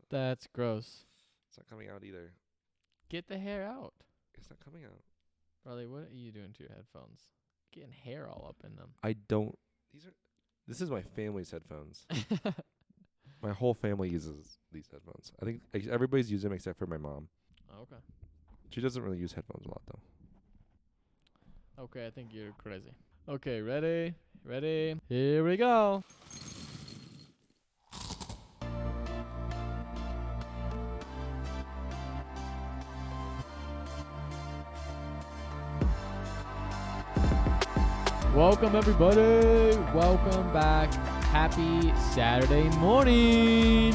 That's gross. It's not coming out either. Get the hair out. It's not coming out. Riley, what are you doing to your headphones? Getting hair all up in them. I don't. This is my family's headphones. My whole family uses these headphones. I think everybody's using them except for my mom. Oh, okay. She doesn't really use headphones a lot, though. Okay, I think you're crazy. Okay, ready? Ready? Here we go. Welcome, everybody. Welcome back. Happy Saturday morning.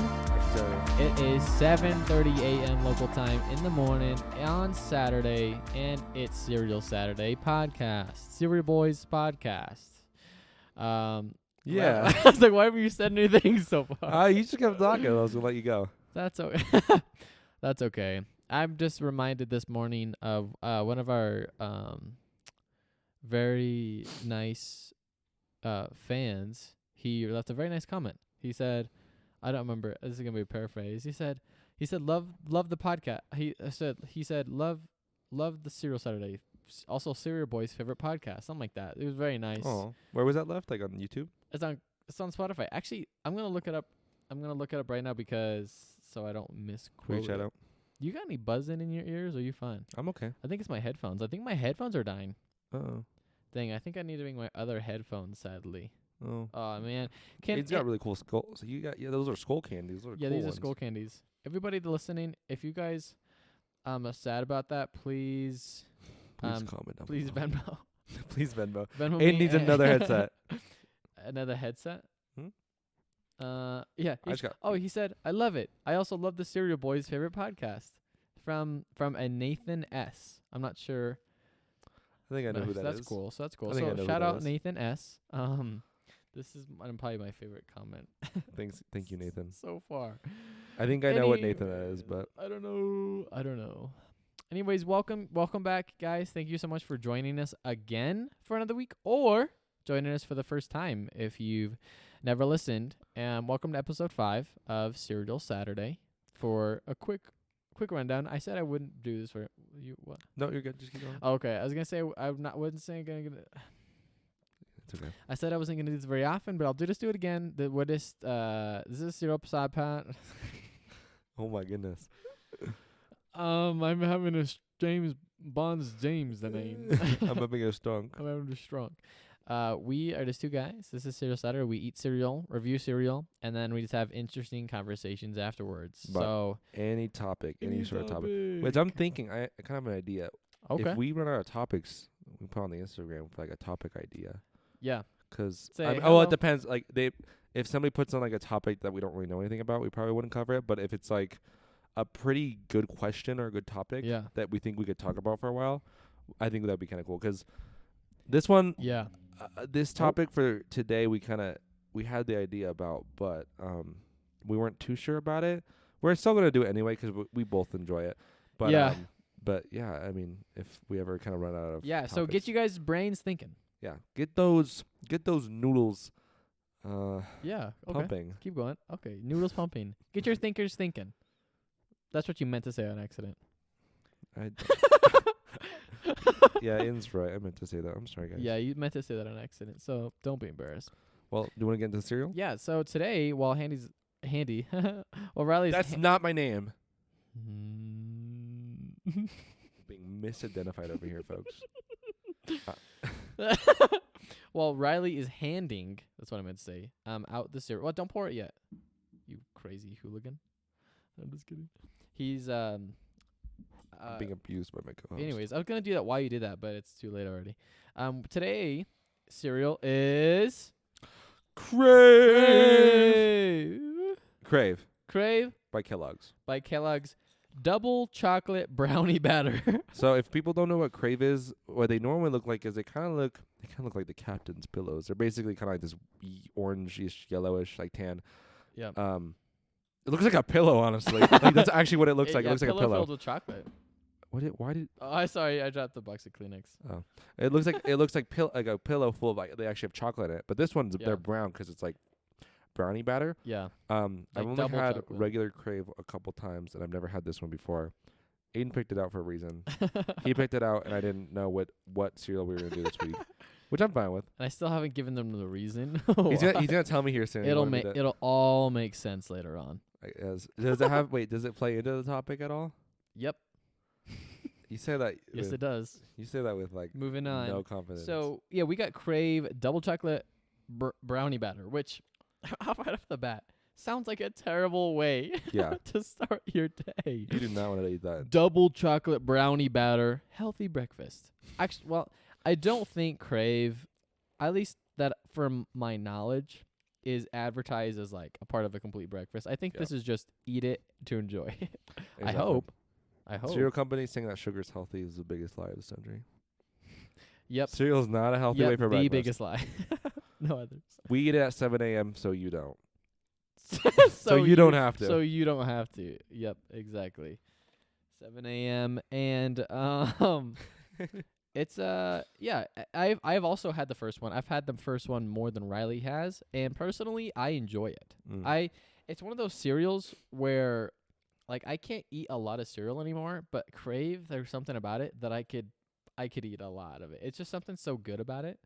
It is 7:30 a.m. local time in the morning on Saturday, and it's Cereal Saturday podcast. Cereal Boys podcast. Yeah. I was like, why have you said anything so far? You just kept talking. I was going to let you go. That's okay. That's okay. I'm just reminded this morning of one of our very nice fans. He left a very nice comment. He said, I don't remember. This is gonna be a paraphrase. He said, love the podcast. He said, love the Cereal Saturday. Also, Cereal Boys' favorite podcast. Something like that. It was very nice. Oh, where was that left? Like on YouTube? It's on Spotify. Actually, I'm gonna look it up. Right now because so I don't misquote. Great shout out. You got any buzzing in your ears? Or are you fine? I'm okay. I think it's my headphones. I think my headphones are dying. Uh-oh. Dang, I think I need to bring my other headphones. Sadly. Oh. Oh man, It's got really cool skulls. So you got those are skull candies. Those are cool these are ones. skull candies. Everybody listening, if you guys are sad about that, please comment down please below. Venmo. Please Venmo. Venmo It me needs another headset. Another headset? I just got. He said, I love it. I also love the Cereal Boys' favorite podcast. From a Nathan S. I'm not sure. I think I know who that is. That's cool. So that's cool. I think I know So who shout that out is. Nathan S. This is probably my favorite comment. Thank you, Nathan. So far. I think I know what Nathan is, but I don't know. Anyways, welcome back, guys. Thank you so much for joining us again for another week, or joining us for the first time if you've never listened. And welcome to episode 5 of Cereal Saturday. For a quick rundown, I said I wouldn't do this for you. What? no, you're good. Just keep going. Okay, I was gonna say wasn't saying gonna. It's okay. I said I wasn't gonna do this very often, but I'll do it again. This is Cereal Side Pat. Oh my goodness. I'm having a James the name. I'm having a stunk. I'm having a strong. We are just two guys. This is Cereal Saturday. We eat cereal, review cereal, and then we just have interesting conversations afterwards. But so any topic, any sort of topic. Which I'm thinking, I kind of have an idea. okay. If we run out of topics, we put on the Instagram for like a topic idea. Yeah. Cause Say it hello. depends. Like if somebody puts on like a topic that we don't really know anything about, we probably wouldn't cover it. But if it's like a pretty good question or a good topic Yeah. that we think we could talk about for a while, I think that'd be kind of cool. Cause this one, Yeah. this topic for today, we had the idea about, but we weren't too sure about it. We're still gonna do it anyway because we both enjoy it. But Yeah. But yeah, I mean, if we ever kind of run out of Yeah. So topics, get you guys' brains thinking. yeah, get those noodles Yeah. Okay. pumping. Keep going. Okay. Noodles pumping. Get your thinkers thinking. That's what you meant to say on accident. Yeah, Ian's right. I meant to say that. I'm sorry, guys. Yeah, you meant to say that on accident. So don't be embarrassed. Well, do you want to get into the cereal? Yeah. So today, while Handy, well, Riley's That's not my name. Mm. Being misidentified over here, folks. Well, Riley is handing. That's what I meant to say. Out the cereal. Well, don't pour it yet. You crazy hooligan. I'm just kidding. He's being abused by my co-host. Anyways, I was gonna do that while you did that, but it's too late already. Today cereal is Krave Krave by Kellogg's. by Kellogg's double chocolate brownie batter. So if people don't know what Krave is, what they normally look like is they kind of look like the captain's pillows. They're basically kind of like this orangish, yellowish, like tan. Yeah. It looks like a pillow, honestly. Like that's actually what it looks like. It looks like a pillow. filled with chocolate. Why did? Oh, I sorry, I dropped the box of Kleenex. Oh, it looks like like a pillow full of like they actually have chocolate in it. But this one's they're brown because it's like brownie batter. Yeah. I've Like only double had chocolate. regular Crave a couple times, and I've never had this one before. Ayden picked it out for a reason. He picked it out, and I didn't know what cereal we were gonna do this week, which I'm fine with. And I still haven't given them the reason. He's gonna tell me here soon. It'll all make sense later on. Does it have? Wait, does it play into the topic at all? Yep. You say that. Yes, it does. You say that with like Moving on. no confidence. So yeah, we got Crave double chocolate brownie batter, which right off the bat sounds like a terrible way yeah, to start your day. you do not want to eat that. Double chocolate brownie batter, healthy breakfast. Actually, well, I don't think Crave, at least that from my knowledge, is advertised as like a part of a complete breakfast. I think this is just eat it to enjoy. Exactly. I hope. Cereal companies saying that sugar's healthy is the biggest lie of the century. Yep. Cereal's not a healthy way for the breakfast. biggest lie. No others. We eat it at 7 a.m. so you don't. So you don't have to. So you don't have to. Yep, exactly. 7 a.m. and it's I've also had the first one. I've had the first one more than Riley has, and personally I enjoy it. It's one of those cereals where like I can't eat a lot of cereal anymore, but Crave, there's something about it that I could eat a lot of it. It's just something so good about it.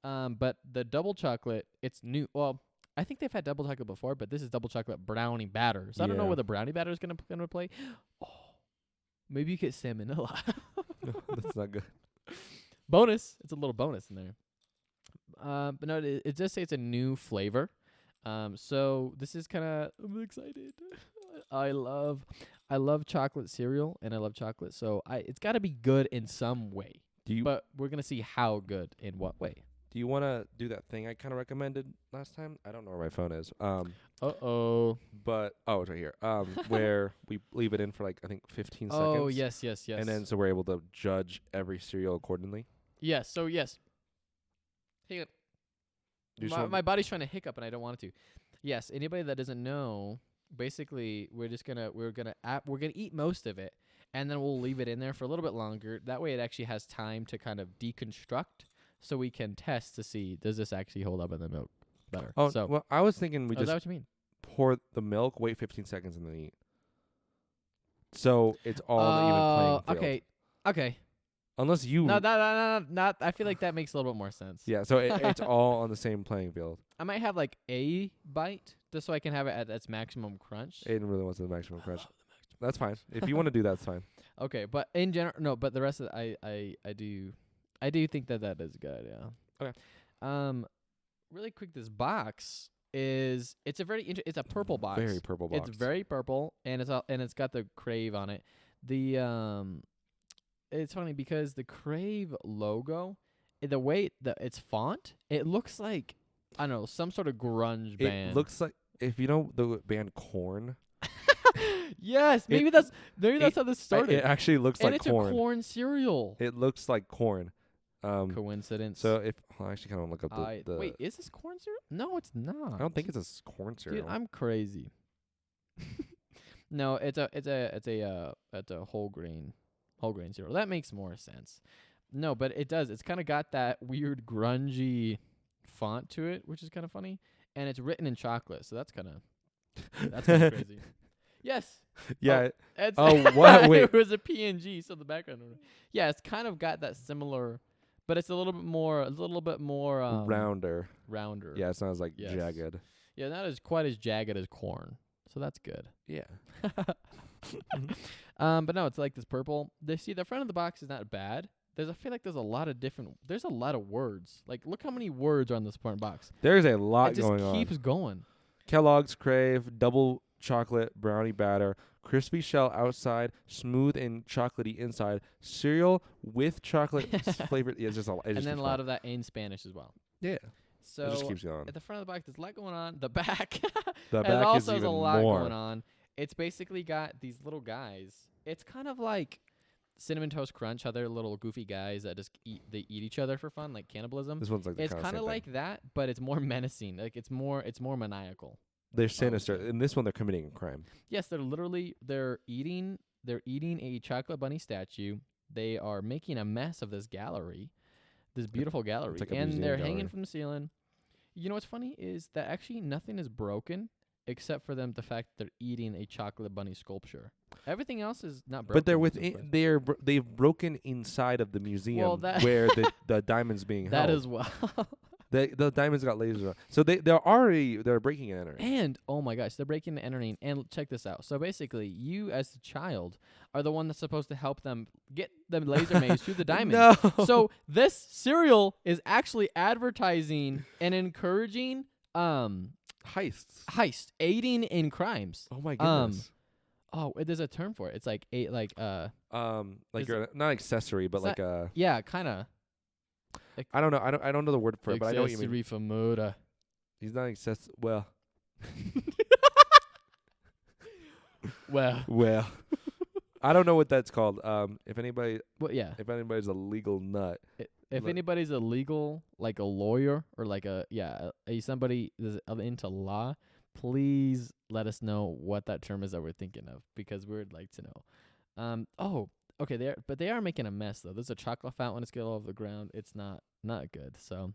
But the double chocolate, it's new. Well, I think they've had double chocolate before, but this is double chocolate brownie batter. So I don't know where the brownie batter is gonna play. Oh, maybe you get salmonella. That's not good. Bonus. It's a little bonus in there. But no, it does say it's a new flavor. So this is I'm excited. I love chocolate cereal and I love chocolate. So it's got to be good in some way. But we're gonna see how good in what way. Do you want to do that thing I kind of recommended last time? I don't know where my phone is. But it's right here. Where we leave it in for like I think 15 seconds. Oh yes. And then so we're able to judge every cereal accordingly. Yes. So yes. Hang on. My body's trying to hiccup and I don't want it to. Yes. Anybody that doesn't know, basically we're gonna eat most of it and then we'll leave it in there for a little bit longer. That way it actually has time to kind of deconstruct. So we can test to see, does this actually hold up in the milk better? Oh, so well, I was thinking we is that just what you mean? pour the milk, wait 15 seconds, and then eat. So it's all the even playing field. Okay. Unless you... No, not. I feel like that makes a little bit more sense. Yeah, so it's all on the same playing field. I might have like a bite just so I can have it at its maximum crunch. Ayden really wants the maximum crunch. That's fine. If you want to do that, that's fine. Okay, but in general, no, but the rest of it, I do think that is good, yeah. Okay. Really quick, this box it's a purple box. Very purple box. It's very purple, and it's got the Crave on it. It's funny because the Crave logo, the way that it's font, it looks like I don't know some sort of grunge band. It looks like if you know the band Korn. Yes, maybe that's how this started. It actually looks and like it's corn. a corn cereal. It looks like corn. Coincidence. So I actually kind of look up the. Wait, is this corn cereal? No, it's not. I don't think it's a corn cereal. Dude, I'm crazy. No, it's a whole grain cereal. That makes more sense. No, but it does. It's kind of got that weird grungy font to it, which is kind of funny, and it's written in chocolate, so that's kind of crazy. Yes. Yeah. What? Wait. It was a PNG, so the background. Yeah, it's kind of got that similar, but it's a little bit more rounder. Rounder. Yeah, it's not as like jagged. Yeah, not as quite as jagged as corn. So that's good. Yeah. But no, it's like this purple. The front of the box is not bad. I feel like there's a lot of words. Like, look how many words are on this front box. There's a lot going on. It just keeps going. Kellogg's Crave double chocolate brownie batter, crispy shell outside, smooth and chocolatey inside, cereal with chocolate flavored. Yeah, it's just and then a lot of that in Spanish as well. Yeah. So it just keeps going. At the front of the box, there's a lot going on. The back, the back also is even has a lot more going on. It's basically got these little guys. It's kind of like Cinnamon Toast Crunch, how they're little goofy guys that just eat each other for fun, like cannibalism. This one's like it's kind of like that, but it's more menacing. Like it's more maniacal. They're sinister. In this one, they're committing a crime. Yes, they're eating a chocolate bunny statue. They are making a mess of this gallery, this beautiful gallery, like and they're gallery. hanging from the ceiling. You know what's funny is that actually nothing is broken except for the fact that they're eating a chocolate bunny sculpture. Everything else is not broken. But they're which is within. impressive. They've broken inside of the museum that- where the diamond's being held. That as well. The diamonds got lasers on. So they're breaking and entering. And oh my gosh, they're breaking and entering. And check this out. So basically, you as a child are the one that's supposed to help them get the laser maze through the diamond. No. So this cereal is actually advertising and encouraging heists. heist, aiding in crimes. Oh my goodness. There's a term for it. It's like like is you're not accessory, but it's like yeah, kind of. I don't know. I don't know the word for it, but I know what you mean. Accessory for murder. He's not well. Well, I don't know what that's called. If anybody's a legal nut, if Let- anybody's a legal, like a lawyer or like somebody that's into law, please let us know what that term is that we're thinking of, because we'd like to know. Okay, they are making a mess though. There's a chocolate fountain. It's getting all over the ground. It's not good. So,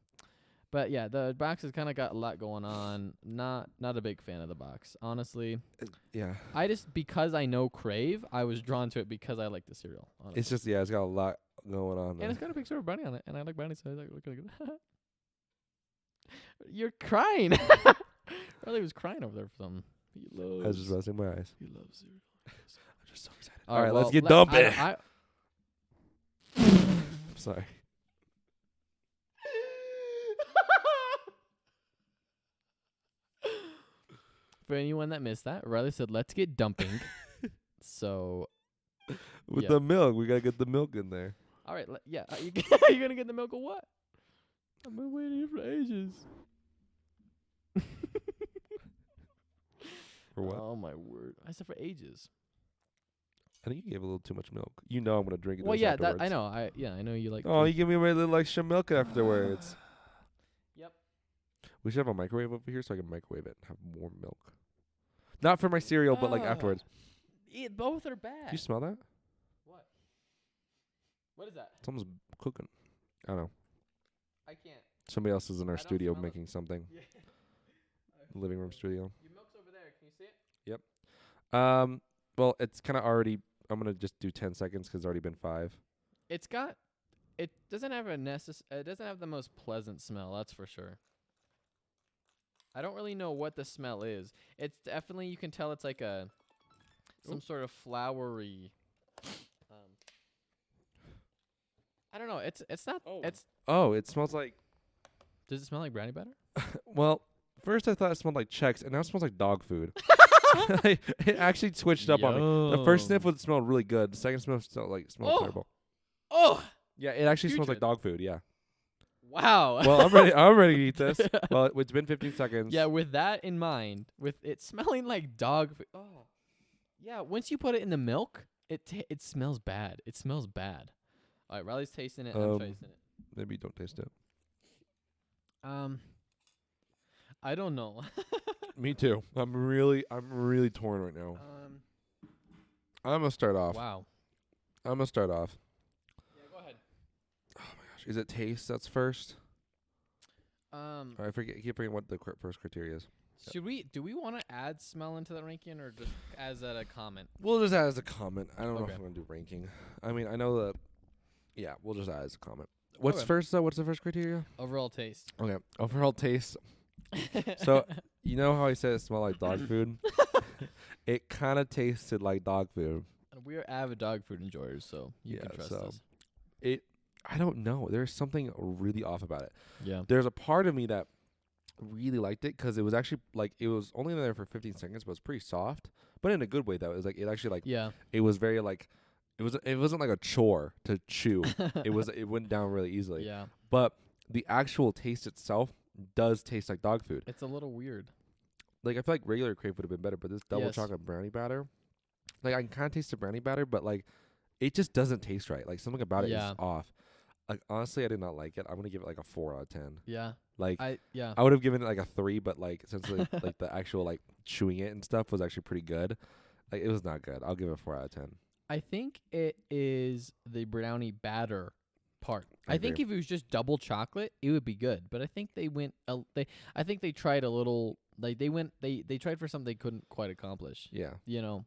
but yeah, the box has kind of got a lot going on. Not a big fan of the box, honestly. yeah. Because I know Krave, I was drawn to it because I like the cereal. Honestly. It's just it's got a lot going on. And it's got a picture of Brownie on it, and I like Brownie, so I was like, look good. You're crying. Riley was crying over there for something. I was just resting my eyes. He loves cereal. I'm just so excited. All right, let's get dumping. I'm sorry. For anyone that missed that, Riley said, let's get dumping. So, With yeah. the milk, we gotta get the milk in there. All right. Are you going to get the milk or what? I've been waiting here for ages. For what? Oh, my word. I said for ages. I think you gave a little too much milk. You know I'm gonna drink it. Well, yeah, afterwards. I know. I know you like. Oh, you give me a little extra milk afterwards. Yep. We should have a microwave over here so I can microwave it and have more milk. Not for my cereal, but like afterwards. Both are bad. Do you smell that? What? What is that? Someone's cooking. I don't know. I can't. Somebody else is in our I don't studio smell it. making something. Yeah. Living room studio. Your milk's over there. Can you see it? Well, it's kind of already. I'm gonna just do 10 seconds 'cause it's already been 5. It doesn't have it doesn't have the most pleasant smell, that's for sure. I don't really know what the smell is. It's definitely, you can tell it's like some sort of flowery. I don't know. It's not. Oh. It's. Oh, it smells like. Does it smell like brownie batter? Well, first I thought it smelled like Chex, and now it smells like dog food. It actually switched up on me. The first sniff would smell really good. The second sniff smelled terrible. Oh. Yeah, it actually smells like Putrid. dog food. Yeah. Wow. Well, I'm ready. I'm ready to eat this. Well, it's been 15 seconds. Yeah, with that in mind, with it smelling like dog food. Oh. Yeah, once you put it in the milk, it smells bad. It smells bad. All right, Riley's tasting it. I'm tasting it. Maybe you don't taste it. I don't know. Me too. I'm really torn right now. I'm gonna start off. Wow. I'm gonna start off. Yeah, go ahead. Oh my gosh, is it taste that's first? I keep forgetting what the first criteria is. Do we want to add smell into the ranking, or just as a comment? We'll just add as a comment. I don't know if Okay. I'm gonna do ranking. I mean, I know that. Yeah, we'll just add as a comment. What's Okay. first though? What's the first criteria? Overall taste. Okay, overall taste. So you know how I said it smelled like dog food? It kind of tasted like dog food. And we're avid dog food enjoyers, so you can Yeah, trust so us. I don't know. There's something really off about it. Yeah. There's a part of me that really liked it because it was actually like it was only there for 15 seconds, but it's pretty soft, but in a good way though. It was like it actually like Yeah. it was very like it wasn't like a chore to chew. It went down really easily. Yeah. But the actual taste itself does taste like dog food. It's a little weird. Like I feel like regular Crave would have been better, but this double Yes. chocolate brownie batter, like I can kind of taste the brownie batter, but like it just doesn't taste right. Like something about it Yeah. is off. Like honestly, I did not like it. I'm gonna give it like a 4 out of 10. Yeah. Like I would have given it like a 3, but like since like the actual like chewing it and stuff was actually pretty good. Like it was not good. I'll give it a 4 out of 10. think it is the brownie batter part. I I think agree. if it was just double chocolate, it would be good. But I think they went. I think they tried a little. Like they went. They tried for something they couldn't quite accomplish. Yeah. You know,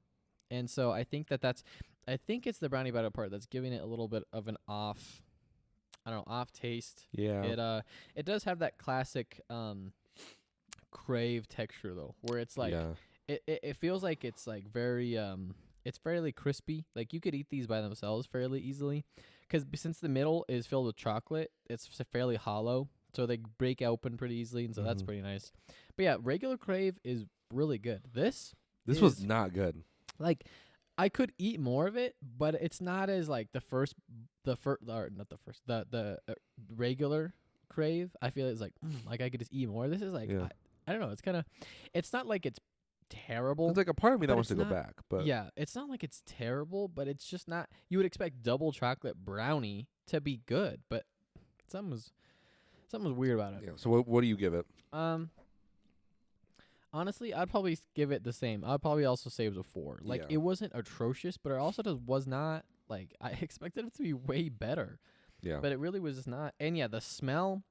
and so I think that's. I think it's the brownie batter part that's giving it a little bit of an off. I don't know, off taste. Yeah. It does have that classic Krave texture though, where it's like yeah. it feels like it's like very it's fairly crispy. Like you could eat these by themselves fairly easily, because since the middle is filled with chocolate, it's fairly hollow, so they break open pretty easily, and so that's Mhm. pretty nice. But yeah, regular Krave is really good. This was is- not good. like I could eat more of it, but it's not as like the regular Krave. I feel it's like I could just eat more. This is like Yeah. I don't know. It's kind of, it's not like it's terrible. There's like a part of me that but wants to it's go not- back, but yeah, it's not like it's terrible, but it's just not. You would expect double chocolate brownie to be good, but something was weird about it. yeah. So what do you give it? Honestly, I'd probably give it the same. I'd probably also say it was a 4. Like Yeah. it wasn't atrocious, but it also just was not like I expected it to be way better. Yeah. But it really was just not. And yeah, the smell,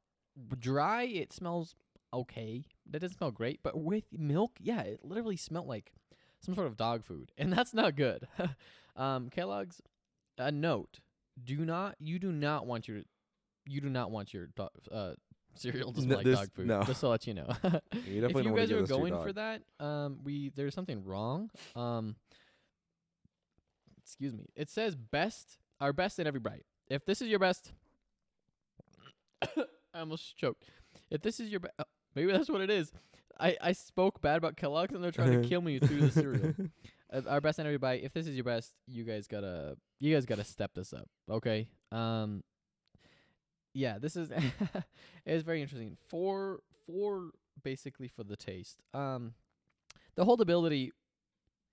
dry, it smells okay. That doesn't smell great, but with milk, yeah, it literally smelled like some sort of dog food, and that's not good. Kellogg's, a note: you do not want your cereal to smell like dog food. no. Just to let you know. You If definitely you don't wanna guys give are this to your going dog. for that, there's something wrong. Excuse me. It says our best in every bite. If this is your best, I almost choked. If this is your best, maybe that's what it is. I spoke bad about Kellogg's and they're trying to kill me through the cereal. Our best in every bite. If this is your best, you guys gotta step this up, okay? Yeah, this is it is very interesting. For basically for the taste. The holdability,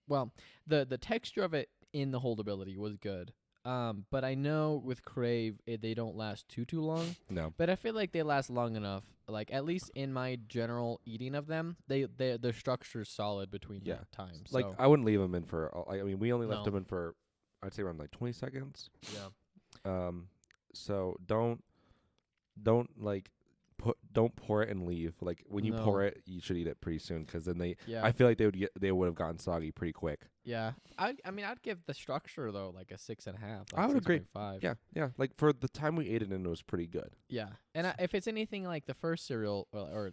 well, the texture of it in the holdability was good. But I know with Krave they don't last too long. No. But I feel like they last long enough. Like at least in my general eating of them, their structure's solid between Yeah. that time. Like So I wouldn't leave them in for. I mean, we only left No. them in for, I'd say around like 20 seconds. yeah. So don't like don't pour it and leave. Like when you No. pour it, you should eat it pretty soon, because then Yeah. I feel like they would have gotten soggy pretty quick. Yeah. I mean I'd give the structure though like a 6.5. Like I would agree. 6.5. Yeah. Like for the time we ate it in, it was pretty good. Yeah. And if it's anything like the first cereal or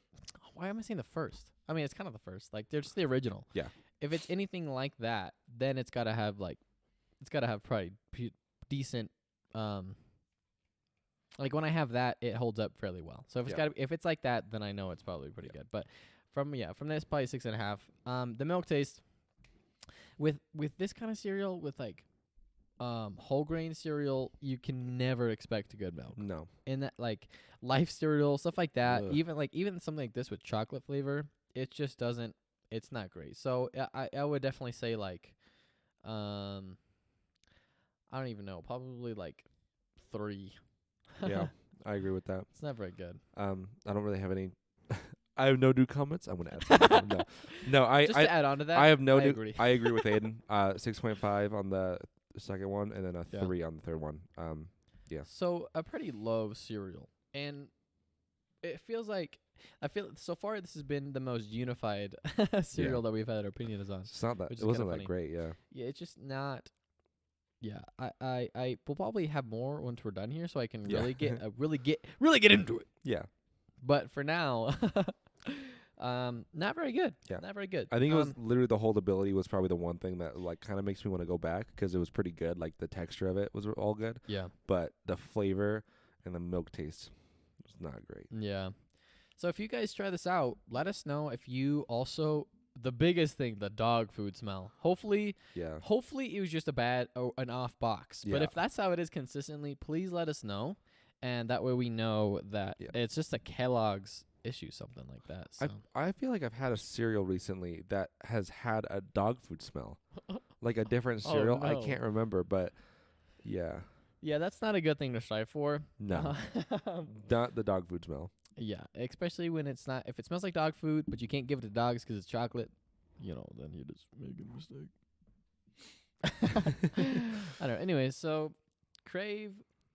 why am I saying the first? I mean it's kind of the first. Like they're just the original. Yeah. If it's anything like that, then it's got to have probably decent like when I have that, it holds up fairly well. So if it's like that, then I know it's probably pretty good. But from this, probably 6.5. The milk taste with this kind of cereal, with like whole grain cereal, you can never expect good milk. No. And that like Life cereal, stuff like that, Ugh. even something like this with chocolate flavor, it just doesn't. It's not great. So I would definitely say like, I don't even know, probably like 3. Yeah, I agree with that. It's not very good. I don't really have any. I have no new comments. I'm gonna add something. No. Just to add on to that, I have no I new. agree. I agree with Ayden. 6.5 on the second one, and then a Yeah. 3 on the third one. Yeah. So a pretty low cereal, and it feels like so far this has been the most unified cereal that we've had our opinions on. It's not that. Which It is wasn't kinda that funny. great. Yeah. Yeah, it's just not. Yeah, I will probably have more once we're done here, so I can Yeah. really get into it. Yeah. But for now, not very good. Yeah. Not very good. I think it was literally the holdability was probably the one thing that like kind of makes me want to go back, because it was pretty good. Like the texture of it was all good, Yeah. but the flavor and the milk taste was not great. Yeah. So if you guys try this out, let us know if you also, the biggest thing, the dog food smell. Hopefully Yeah. it was just an off box. But Yeah. if that's how it is consistently, please let us know. And that way we know that it's just a Kellogg's issue, something like that. So. I feel like I've had a cereal recently that has had a dog food smell, like a different cereal. no. I can't remember, but yeah, Yeah, that's not a good thing to strive for. no, not the dog food smell. Yeah, especially when it's not. If it smells like dog food, but you can't give it to dogs because it's chocolate, then you're just making a mistake. I don't know. Anyway, so Krave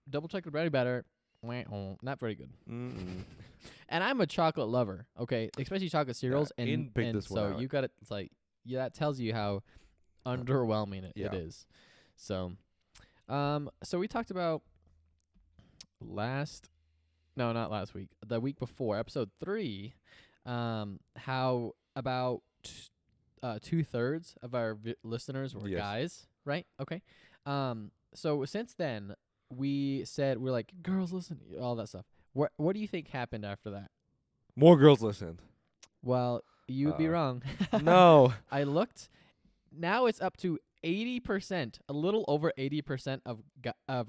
double chocolate brownie batter, not very good. Mm-mm. And I'm a chocolate lover, okay, especially chocolate cereals. Aiden And picked this one so out. you got it. It's like that tells you how underwhelming it Yeah. is. So, so we talked about not last week, the week before, episode 3, how about 2/3 of our listeners were Yes. guys, right? Okay. So since then, we're like, girls listen, all that stuff. What do you think happened after that? More girls listened. Well, you'd be wrong. No. I looked. Now it's up to 80%, a little over 80% of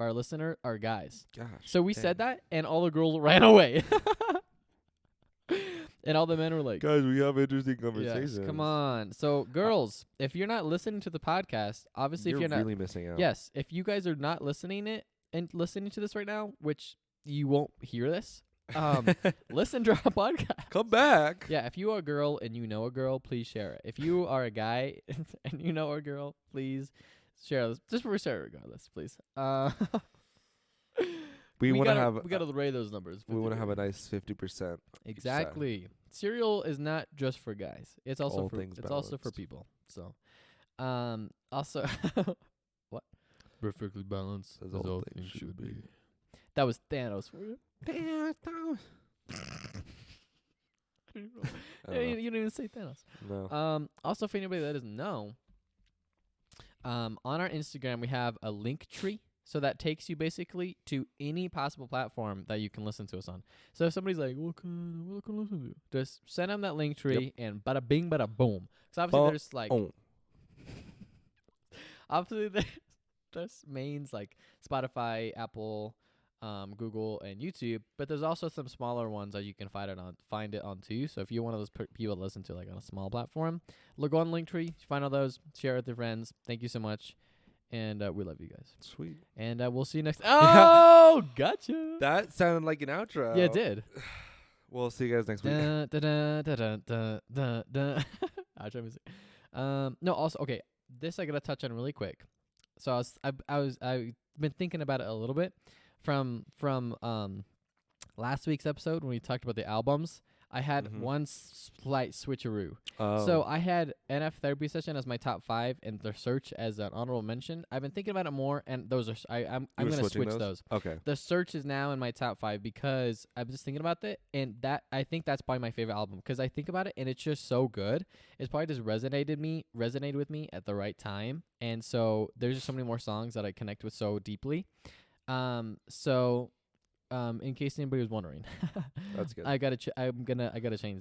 our listener are guys. Gosh. So we dang. said that, and all the girls ran away. And all the men were like, Guys, we have interesting conversations. yes, come on. So, girls, if you're not listening to the podcast, obviously, You're if you're really missing out. yes, if you guys are not listening to this right now, which you won't hear this, listen to our podcast. Come back. Yeah, if you are a girl and you know a girl, please share it. If you are a guy and you know a girl, please share this. Just for share it regardless, please. We want to have. we gotta raise those numbers. We want to have a nice 50%. exactly. Cereal is not just for guys. It's also All for things also for balanced. people. So, also, what? Perfectly balanced As all things should be. That was Thanos for you. I You don't know. didn't even say Thanos. No. Also, for anybody that doesn't know, on our Instagram we have a link tree, so that takes you basically to any possible platform that you can listen to us on. So if somebody's like, what can I listen to? Just send them that link tree, and bada bing, bada boom. Because obviously there's like, obviously there's mains like Spotify, Apple, Google, and YouTube, but there's also some smaller ones that you can find it on too. So if you're one of those people to listen to like on a small platform, look on Linktree, find all those, share it with your friends. Thank you so much, and we love you guys. Sweet. And we'll see you next. Oh, gotcha. That sounded like an outro. Yeah, it did. We'll see you guys next week. Outro music. No, also okay. This I gotta touch on really quick. So I've been thinking about it a little bit. From last week's episode when we talked about the albums, I had one slight switcheroo. Oh. So I had NF Therapy Session as my top 5 and The Search as an honorable mention. I've been thinking about it more, and those are I'm gonna switch those. Okay. The Search is now in my top 5 because I'm just thinking about it, and that I think that's probably my favorite album because I think about it and it's just so good. It's probably just resonated with me at the right time, and so there's just so many more songs that I connect with so deeply. In case anybody was wondering, That's good. I gotta change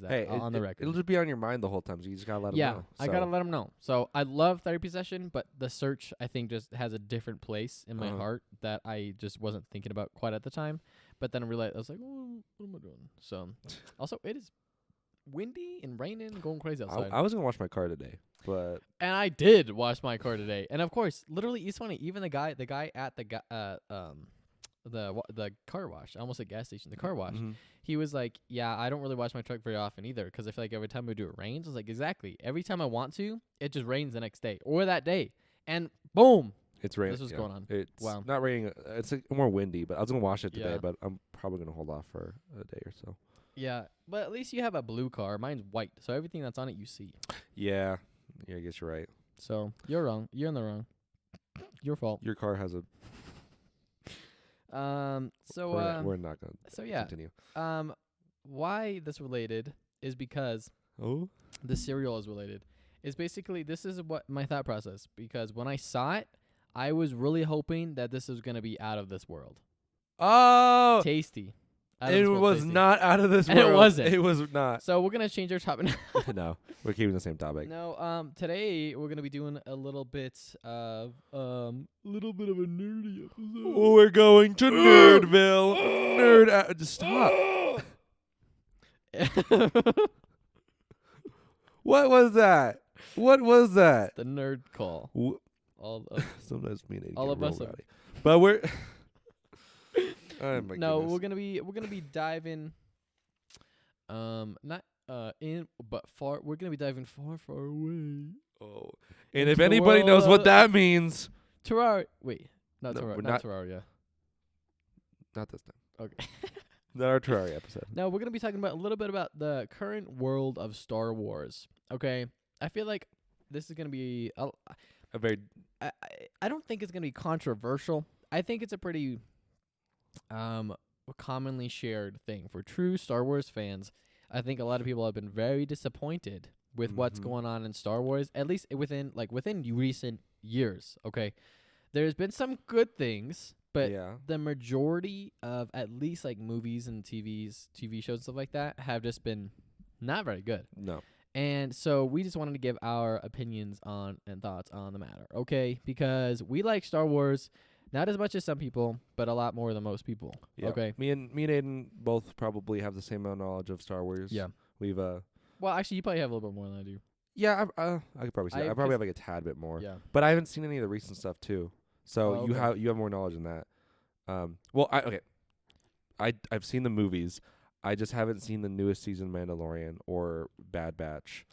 that on the record. It'll just be on your mind the whole time, so you just gotta let them know. I gotta let them know. So I love Therapy Session, but The Search I think just has a different place in my heart that I just wasn't thinking about quite at the time. But then I realized I was like, what am I doing? So also it is windy and raining and going crazy outside. I was gonna wash my car today, but and I did wash my car today. And of course, literally, it's funny. Even the guy at the car wash, I almost said gas station, the car wash. He was like, "Yeah, I don't really wash my truck very often either, because I feel like every time we do it rains." I was like, "Exactly. Every time I want to, it just rains the next day or that day, and boom, it's raining. this was going on." It's Wow. not raining. It's more windy, but I was gonna wash it today, Yeah. but I'm probably gonna hold off for a day or so. Yeah, but at least you have a blue car. Mine's white, so everything that's on it you see. Yeah, I guess you're right. So you're wrong. You're in the wrong. Your fault. Your car has a. So we're not gonna. So yeah. Continue. Why this related is because the cereal is related. Is basically this is what my thought process, because when I saw it, I was really hoping that this was gonna be out of this world. Oh, Tasty. it was tasty. not out of this And world. it wasn't. It was not. So we're gonna change our topic. No, we're keeping the same topic. No, today we're gonna be doing a little bit of a nerdy episode. Oh, we're going to Nerdville. Just stop. What was that? What was that? The nerd call. Sometimes me and Ayden all get of real us are- rowdy. But we're. Oh my No, goodness. we're gonna be diving, not in, but far. We're gonna be diving far away. Oh, and into if the anybody knows what world. that means, Terraria. Wait, No, Terraria. we're Not not- Terraria. Not this time. Okay. Not our Terraria episode. Now we're gonna be talking about a little bit about the current world of Star Wars. Okay, I feel like this is gonna be. A very I don't think it's gonna be controversial. I think it's a pretty commonly shared thing for true Star Wars fans. I think a lot of people have been very disappointed with what's going on in Star Wars, at least within recent years. Okay, there's been some good things, but the majority of at least like movies and TV shows and stuff like that have just been not very good. No. And so we just wanted to give our opinions on and thoughts on the matter, okay? Because we like Star Wars not as much as some people, but a lot more than most people. Yeah. Okay. Me and Ayden both probably have the same amount of knowledge of Star Wars. Yeah. We've Well, actually, you probably have a little bit more than I do. Yeah, I could probably say I probably have like a tad bit more. Yeah. But I haven't seen any of the recent stuff too. So okay. you have more knowledge than that. I've seen the movies. I just haven't seen the newest season Mandalorian or Bad Batch.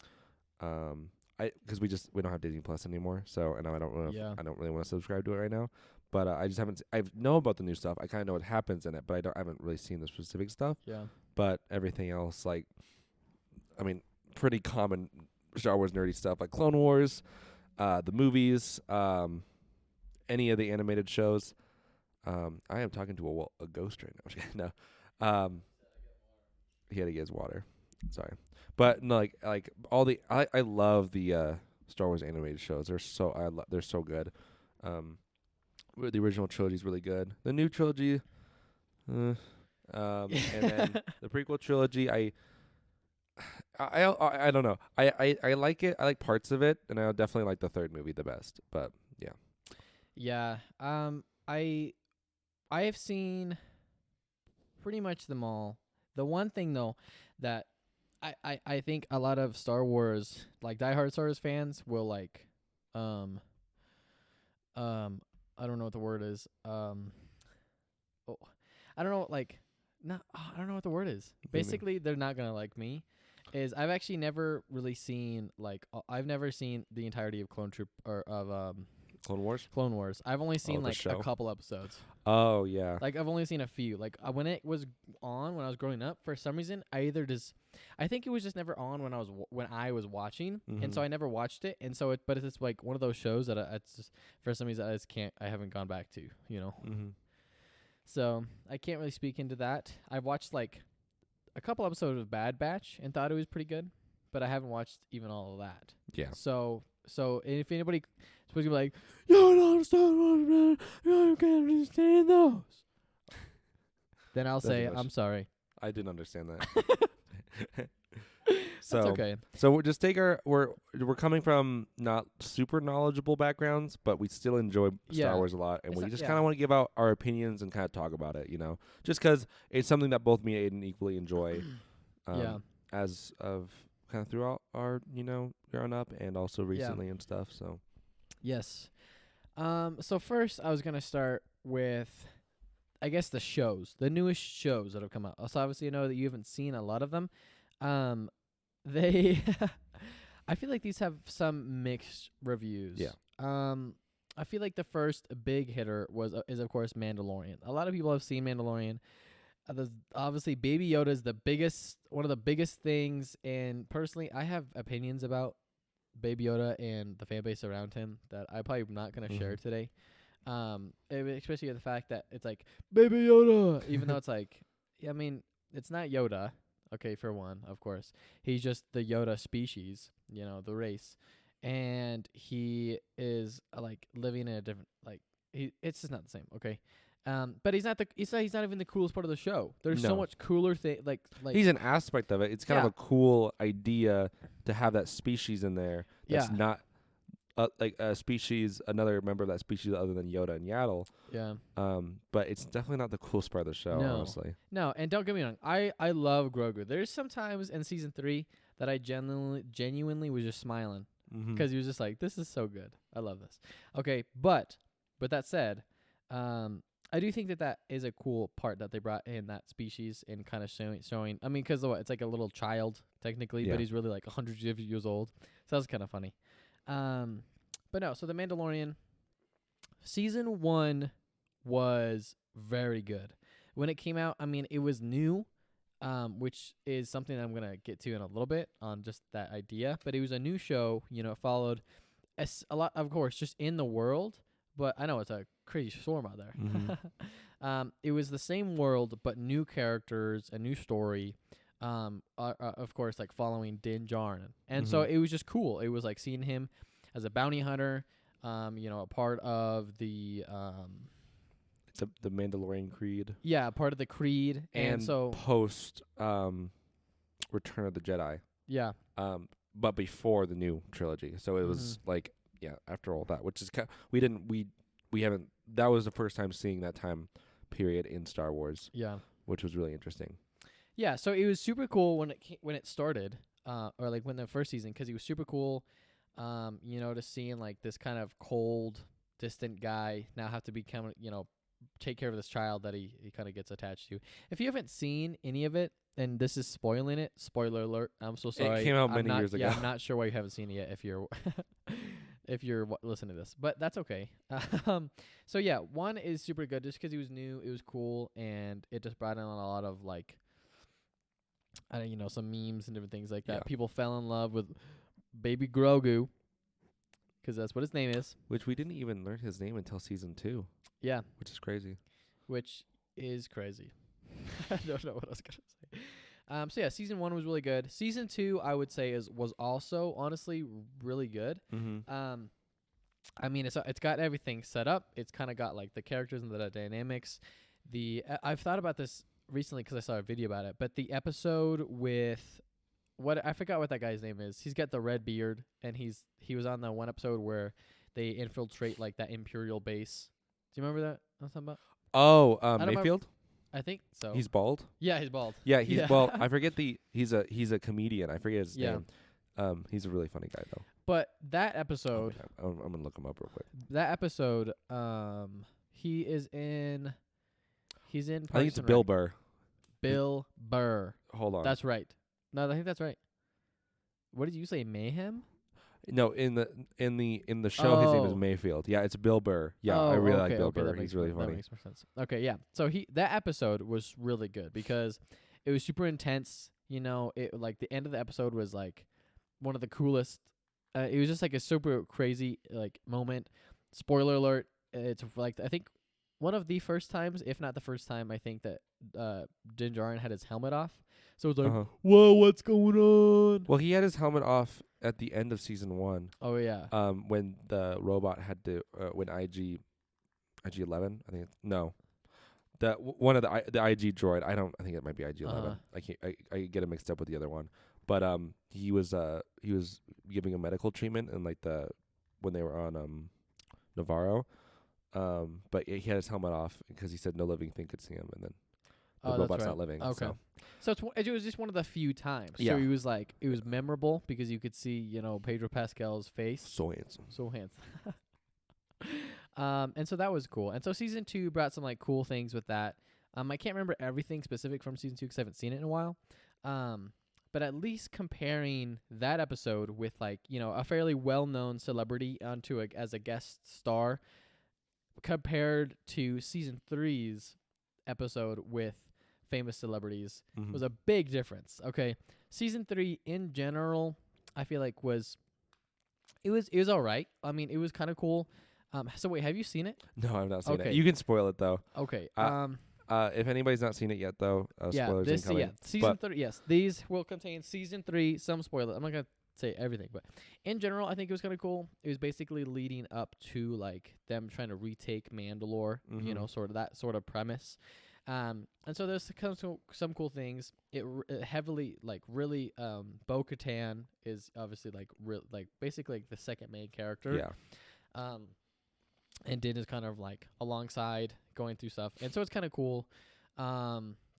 Because we don't have Disney Plus anymore. So I don't really want to subscribe to it right now. But I just haven't. I know about the new stuff. I kind of know what happens in it, but I haven't really seen the specific stuff. Yeah. But everything else, like, I mean, pretty common Star Wars nerdy stuff, like Clone Wars, the movies, any of the animated shows. I am talking to a ghost right now. No. He had to get his water. Sorry. But no, like all the I love the Star Wars animated shows. They're so good. The original trilogy is really good. The new trilogy, and then the prequel trilogy, I don't know. I like it. I like parts of it, and I definitely like the third movie the best. But yeah. Yeah. I have seen pretty much them all. The one thing though that I think a lot of Star Wars, like diehard Star Wars fans, will like I don't know what the word is. I don't know, like, I don't know what the word is. Basically, they're not gonna like me. I've actually never really seen I've never seen the entirety of Clone Wars. Clone Wars. I've only seen like a couple episodes. Oh yeah. Like I've only seen a few. Like when it was on when I was growing up, for some reason I think it was just never on when I was watching, and so I never watched it. And so but it's just like one of those shows that it's just for some reason I haven't gone back to, you know. So I can't really speak into that. I've watched like a couple episodes of Bad Batch and thought it was pretty good, but I haven't watched even all of that. Yeah. So if anybody supposed to be like, you don't understand what, man, you can't understand those, then I'll say I'm sorry. I didn't understand that. So that's okay. So we're coming from not super knowledgeable backgrounds, but we still enjoy Star Wars a lot, and we just kind of want to give out our opinions and kind of talk about it, you know, just because it's something that both me and Ayden equally enjoy. As of kind of throughout our, you know, growing up and also recently and stuff. So yes. So first I was gonna start with, I guess, the newest shows that have come out. So obviously, I know that you haven't seen a lot of them. They, I feel like these have some mixed reviews. Yeah. I feel like the first big hitter is of course Mandalorian. A lot of people have seen Mandalorian. Obviously, Baby Yoda is one of the biggest things, and personally, I have opinions about Baby Yoda and the fan base around him that I'm probably not gonna share today. Especially the fact that it's like Baby Yoda, even though it's like, I mean, it's not Yoda. Okay, for one, of course, he's just the Yoda species, you know, the race, and he is like living in a different it's just not the same. Okay. But he's not even the coolest part of the show. There's so much cooler thing. Like he's an aspect of it. It's kind of a cool idea to have that species in there. That's not like a species, another member of that species other than Yoda and Yaddle. Yeah. But it's definitely not the coolest part of the show, honestly. No, and don't get me wrong. I love Grogu. There's some times in season 3 that I genuinely was just smiling because he was just like, "This is so good. I love this." Okay, but that said, I do think that is a cool part that they brought in that species and kind of showing. I mean, because it's like a little child technically, but he's really like 100 years old. So that's kind of funny. But no. So the Mandalorian season 1 was very good. when it came out, I mean, it was new, which is something I'm gonna get to in a little bit on just that idea. But it was a new show. You know, it followed a lot, of course, just in the world. But I know it's a crazy storm out there. It was the same world, but new characters, a new story. Of course, like following Din Djarin, and so it was just cool. It was like seeing him as a bounty hunter. You know, a part of the the Mandalorian Creed. Yeah, part of the Creed, and so post Return of the Jedi. Yeah. But before the new trilogy, so it was like after all that, which is we haven't. That was the first time seeing that time period in Star Wars. Yeah, which was really interesting. Yeah, so it was super cool when it started, or like when the first season, because it was super cool. You know, to seeing like this kind of cold, distant guy now have to become, you know, take care of this child that he kind of gets attached to. If you haven't seen any of it, and this is spoiling it, spoiler alert. I'm so sorry. It came out many years ago. Yeah, I'm not sure why you haven't seen it yet. If you're if you're listening to this, but that's okay. So yeah, one is super good just because he was new, it was cool, and it just brought in a lot of like, you know, some memes and different things like that. Yeah. People fell in love with Baby Grogu, because that's what his name is. Which we didn't even learn his name until season 2. Yeah. Which is crazy. Which is crazy. I don't know what I was going to say. So yeah, season 1 was really good. Season 2, I would say, was also honestly really good. I mean, it's got everything set up. It's kind of got like the characters and the dynamics. I've thought about this recently because I saw a video about it, but the episode with I forgot what that guy's name is. He's got the red beard, and he was on the one episode where they infiltrate like that Imperial base. Do you remember that I'm talking about? Oh, Mayfield? Remember. I think so. He's bald? Yeah, he's bald. Yeah, well, I forget he's a comedian. I forget his Yeah. name. He's a really funny guy though. But that episode, I'm gonna look him up real quick. that episode, he's in I think it's Bill Burr. Bill Burr. Hold on. That's right. No, I think that's right. What did you say? Mayhem? No, in the show his name is Mayfield. Yeah, it's Bill Burr. Yeah, I really like Bill Burr. He's really funny. That makes more sense. Okay, yeah. So that episode was really good because it was super intense. You know, it like the end of the episode was like one of the coolest. It was just like a super crazy like moment. Spoiler alert! It's like I think one of the first times, if not the first time, I think that Din Djarin had his helmet off. So it's like, whoa, what's going on? Well, he had his helmet off at the end of season 1. Oh yeah. When the robot had to when IG-11, I think one of the IG droid. I think it might be IG-11. I get it mixed up with the other one. But he was giving a medical treatment and like when they were on Navarro. But he had his helmet off because he said no living thing could see him, and then the robot's not living. Okay. So it was just one of the few times. Yeah. So he was like, it was memorable because you could see, you know, Pedro Pascal's face. So handsome. And so that was cool. And so season 2 brought some like cool things with that. I can't remember everything specific from season 2 because I haven't seen it in a while. But at least comparing that episode with like, you know, a fairly well-known celebrity as a guest star compared to season 3's episode with famous celebrities was a big difference. Okay. Season 3 in general, I feel like was all right. I mean, it was kind of cool. So wait, have you seen it? No, I've not seen it. You can spoil it though. Okay. If anybody's not seen it yet though, spoilers incoming. Yeah, season 3. Yes, these will contain season 3. Some spoilers. I'm not gonna say everything, but in general, I think it was kind of cool. It was basically leading up to like them trying to retake Mandalore. You know, sort of that sort of premise. And so there's some cool things. It heavily like really Bo-Katan is obviously like basically like the second main character. Yeah. And Din is kind of like alongside going through stuff, and so it's kind of cool.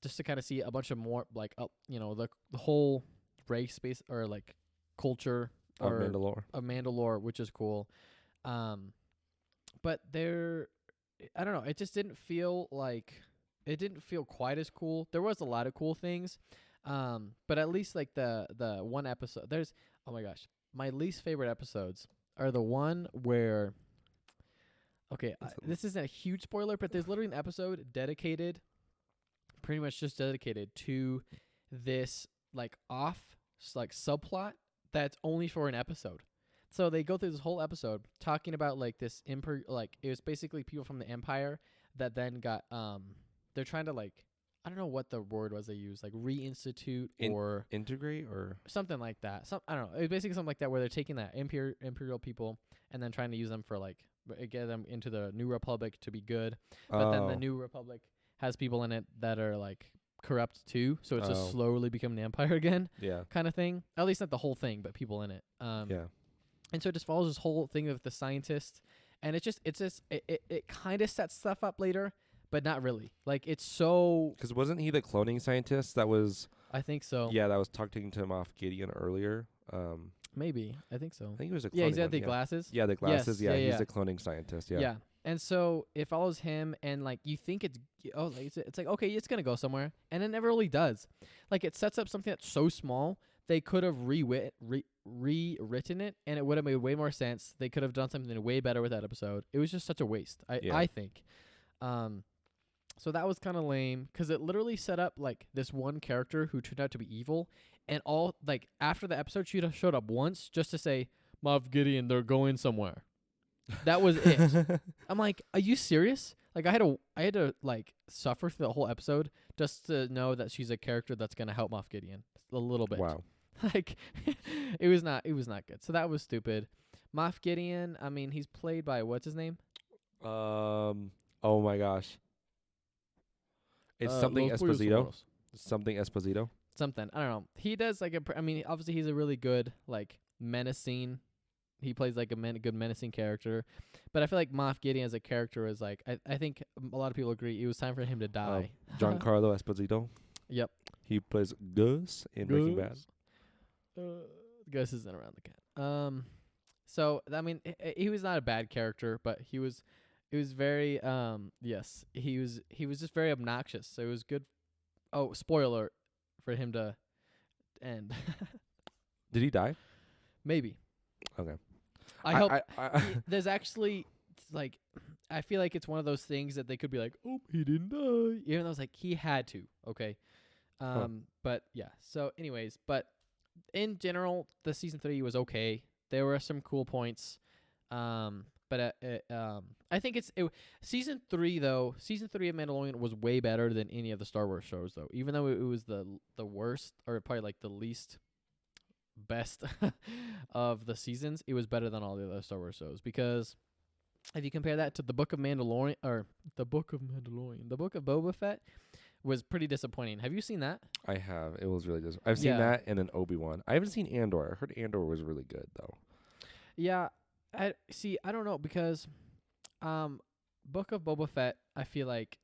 Just to kind of see a bunch of more like you know, the whole race space or like culture of Mandalore, which is cool. But I don't know, it just didn't feel quite as cool. There was a lot of cool things. But at least like the one episode, oh my gosh, my least favorite episodes are the one where, okay, this isn't a huge spoiler, but there's literally an episode dedicated pretty much just dedicated to this like subplot that's only for an episode. So they go through this whole episode talking about like this like it was basically people from the Empire that then got they're trying to like, I don't know what the word was they used, like reinstitute or integrate or something like that. I don't know. It was basically something like that where they're taking that imperial people and then trying to use them for like get them into the New Republic to be good. But then the New Republic has people in it that are like corrupt too, so it's just slowly becoming the Empire again. Yeah. Kind of thing. At least not the whole thing, but people in it. Yeah. And so it just follows this whole thing of the scientists, and it kind of sets stuff up later, but not really. Like it's so. Because wasn't he the cloning scientist that was? I think so. Yeah, that was talking to Moff Gideon earlier. Maybe I think so. I think it was a cloning. Yeah, he's got one, the glasses. Yeah, the glasses. Yes, He's the cloning scientist. Yeah. Yeah. And so it follows him, and like you think it's like okay, it's gonna go somewhere, and it never really does. Like it sets up something that's so small they could have rewritten it, and it would have made way more sense. They could have done something way better with that episode. It was just such a waste, I think. So that was kind of lame because it literally set up like this one character who turned out to be evil, and all like after the episode she showed up once just to say, Moff Gideon, they're going somewhere. That was it. I'm like, are you serious? Like I had to like suffer through the whole episode just to know that she's a character that's gonna help Moff Gideon a little bit. Wow. Like it was not good. So that was stupid. Moff Gideon, I mean, he's played by what's his name? Oh my gosh. It's something Esposito. Something Esposito. Something. I don't know. He does like I mean, obviously he's a really good like menacing. He plays like a good menacing character, but I feel like Moff Gideon as a character is like I think a lot of people agree it was time for him to die. Giancarlo Esposito. Yep. He plays Gus in Breaking Bad. Gus isn't around the cat. So I mean, he was not a bad character, but he was very yes, he was just very obnoxious. So it was good. Oh, spoiler for him to end. Did he die? Maybe. Okay. I hope there's actually like I feel like it's one of those things that they could be like, oh, he didn't die, even though it's like he had to. Okay. But yeah. So, anyways, but in general, the season 3 was okay. There were some cool points. But I think season 3 though. Season 3 of Mandalorian was way better than any of the Star Wars shows though. Even though it was the worst or probably like the least best of the seasons, it was better than all the other Star Wars shows because if you compare that to the Book of Mandalorian the Book of Boba Fett was pretty disappointing. Have you seen that? I have. It was really disappointing. I've seen that and then Obi-Wan. I haven't seen Andor. I heard Andor was really good though. Yeah. I don't know because Book of Boba Fett I feel like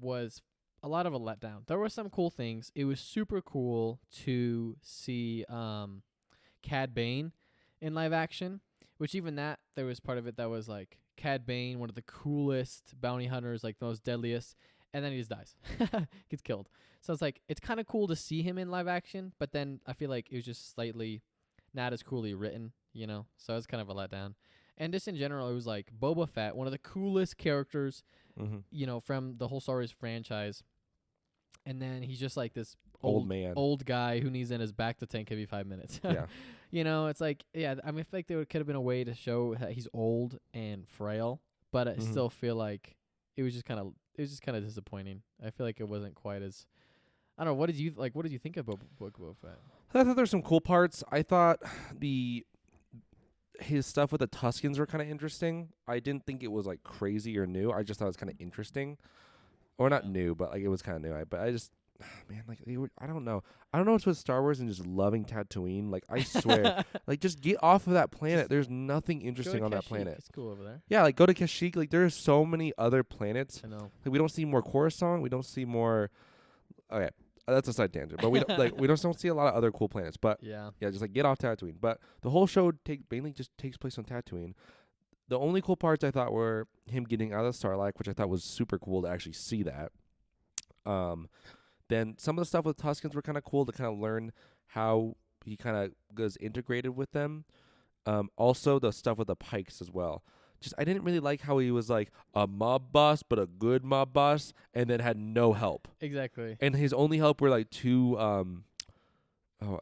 was a lot of a letdown. There were some cool things. It was super cool to see Cad Bane in live action, which even that there was part of it that was like Cad Bane, one of the coolest bounty hunters, like the most deadliest, and then he just dies. Gets killed. So it's like it's kind of cool to see him in live action, but then I feel like it was just slightly not as coolly written, you know? So it was kind of a letdown. And just in general, it was like Boba Fett, one of the coolest characters, you know, from the whole Star Wars franchise. And then he's just like this old guy who needs in his back to tank every 5 minutes. Yeah. You know, it's like, yeah, I mean, I feel like there could have been a way to show that he's old and frail, but I still feel like it was just kind of disappointing. I feel like it wasn't quite as, I don't know. What did you think of Boba Fett? I thought there's some cool parts. I thought his stuff with the Tuskens were kind of interesting. I didn't think it was like crazy or new. I just thought it was kind of interesting. Or not new, but like it was kind of new. But I just, man, like I don't know. I don't know what's with Star Wars and just loving Tatooine. Like I swear, like just get off of that planet. There's nothing interesting on that planet. It's cool over there. Yeah, like go to Kashyyyk. Like there's so many other planets. I know. Like we don't see more Coruscant. We don't see more. Okay, that's a side tangent. But we don't we don't see a lot of other cool planets. But yeah, just like get off Tatooine. But the whole show mainly just takes place on Tatooine. The only cool parts I thought were him getting out of the Sarlacc, which I thought was super cool to actually see that. Then some of the stuff with Tuskens were kind of cool to kind of learn how he kind of goes integrated with them. Also the stuff with the Pikes as well. just I didn't really like how he was like a mob boss, but a good mob boss, and then had no help. Exactly. And his only help were like two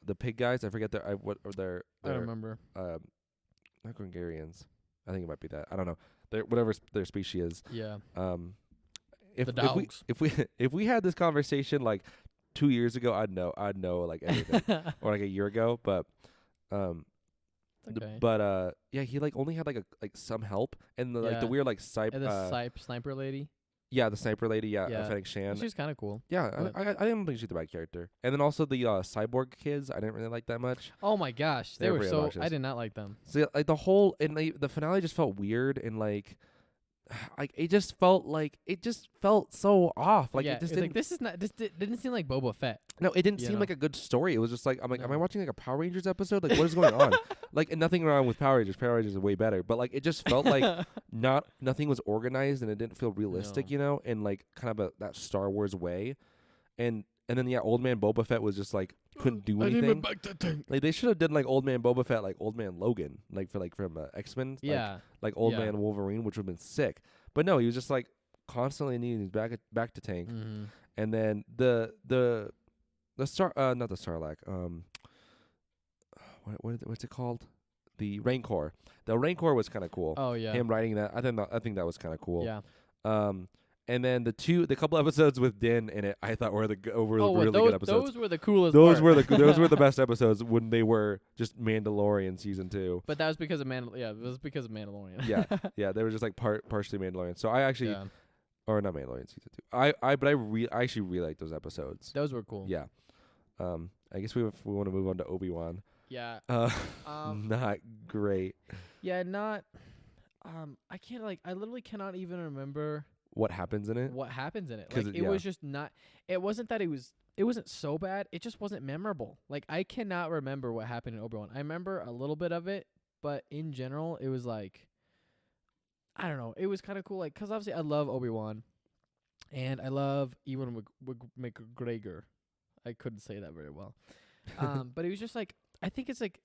the pig guys. I forget their what or their I don't remember. not Gungarians. I think it might be that. I don't know. Their whatever their species is. Yeah. If The dogs. if we had this conversation like 2 years ago, I'd know like everything, or like a year ago. But Okay. yeah, he like only had like some help, and like the Yeah. weird like And the sniper lady. yeah, the sniper lady, Yeah. I think Shan. She's kind of cool. Yeah, but- I didn't think she's a bad character. And then also the cyborg kids, I didn't really like that much. Oh my gosh, they They're were pretty so. obnoxious. I did not like them. So yeah, like the whole and like, the finale just felt weird and like it just felt so off. Like yeah, it just it's didn't. like this is not. This didn't seem like Boba Fett. No, it didn't you seem know? like a good story. It was just like am I No. watching like a Power Rangers episode? Like what is going on? Like and nothing wrong with Power Rangers. Power Rangers is way better. But like it just felt like nothing was organized and it didn't feel realistic, No. you know, in like kind of that Star Wars way. And then yeah, old man Boba Fett was just like couldn't do anything. Like they should have done like old man Boba Fett, like old man Logan, like from X-Men. Yeah. Like old Yeah. man Wolverine, which would have been sick. But no, he was just like constantly needing his back to tank. Mm-hmm. And then the star not the Sarlacc what's it called, the Rancor. The Rancor was kind of cool. Oh yeah. Him riding that, I think that was kind of cool. Yeah. And then the couple episodes with Din in it, I thought were Oh, really those, good episodes. those were the coolest. Those part. were the best episodes when they were just Mandalorian season 2. But that was because of Yeah, it was because of Mandalorian. Yeah, yeah, they were just like partially Mandalorian. So I actually, Yeah. or not Mandalorian season 2. I actually really like those episodes. Those were cool. Yeah. I guess we want to move on to Obi-Wan. Yeah. Not great. Yeah. Not. I can't I literally cannot even remember What happens in it? what happens in it. 'Cause Like it- it was just not. It wasn't that it wasn't so bad. It just wasn't memorable. Like I cannot remember what happened in Obi-Wan. I remember a little bit of it, but in general, it was like, I don't know. It was kind of cool, like, 'cause obviously I love Obi-Wan, and I love Ewan McGregor. I couldn't say that very well. But it was just like, I think it's like,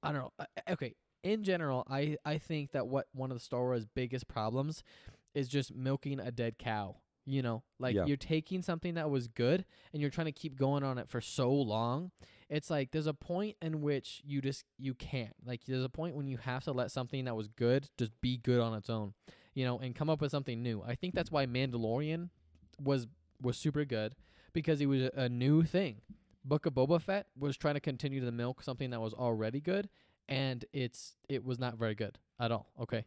I don't know. Okay, in general, I think that one of the Star Wars' biggest problems is just milking a dead cow. You know, like Yeah. you're taking something that was good and you're trying to keep going on it for so long. It's like there's a point in which you can't. Like there's a point when you have to let something that was good just be good on its own, you know, and come up with something new. I think that's why Mandalorian was super good, because it was a new thing. Book of Boba Fett was trying to continue to milk something that was already good, and it was not very good at all. Okay,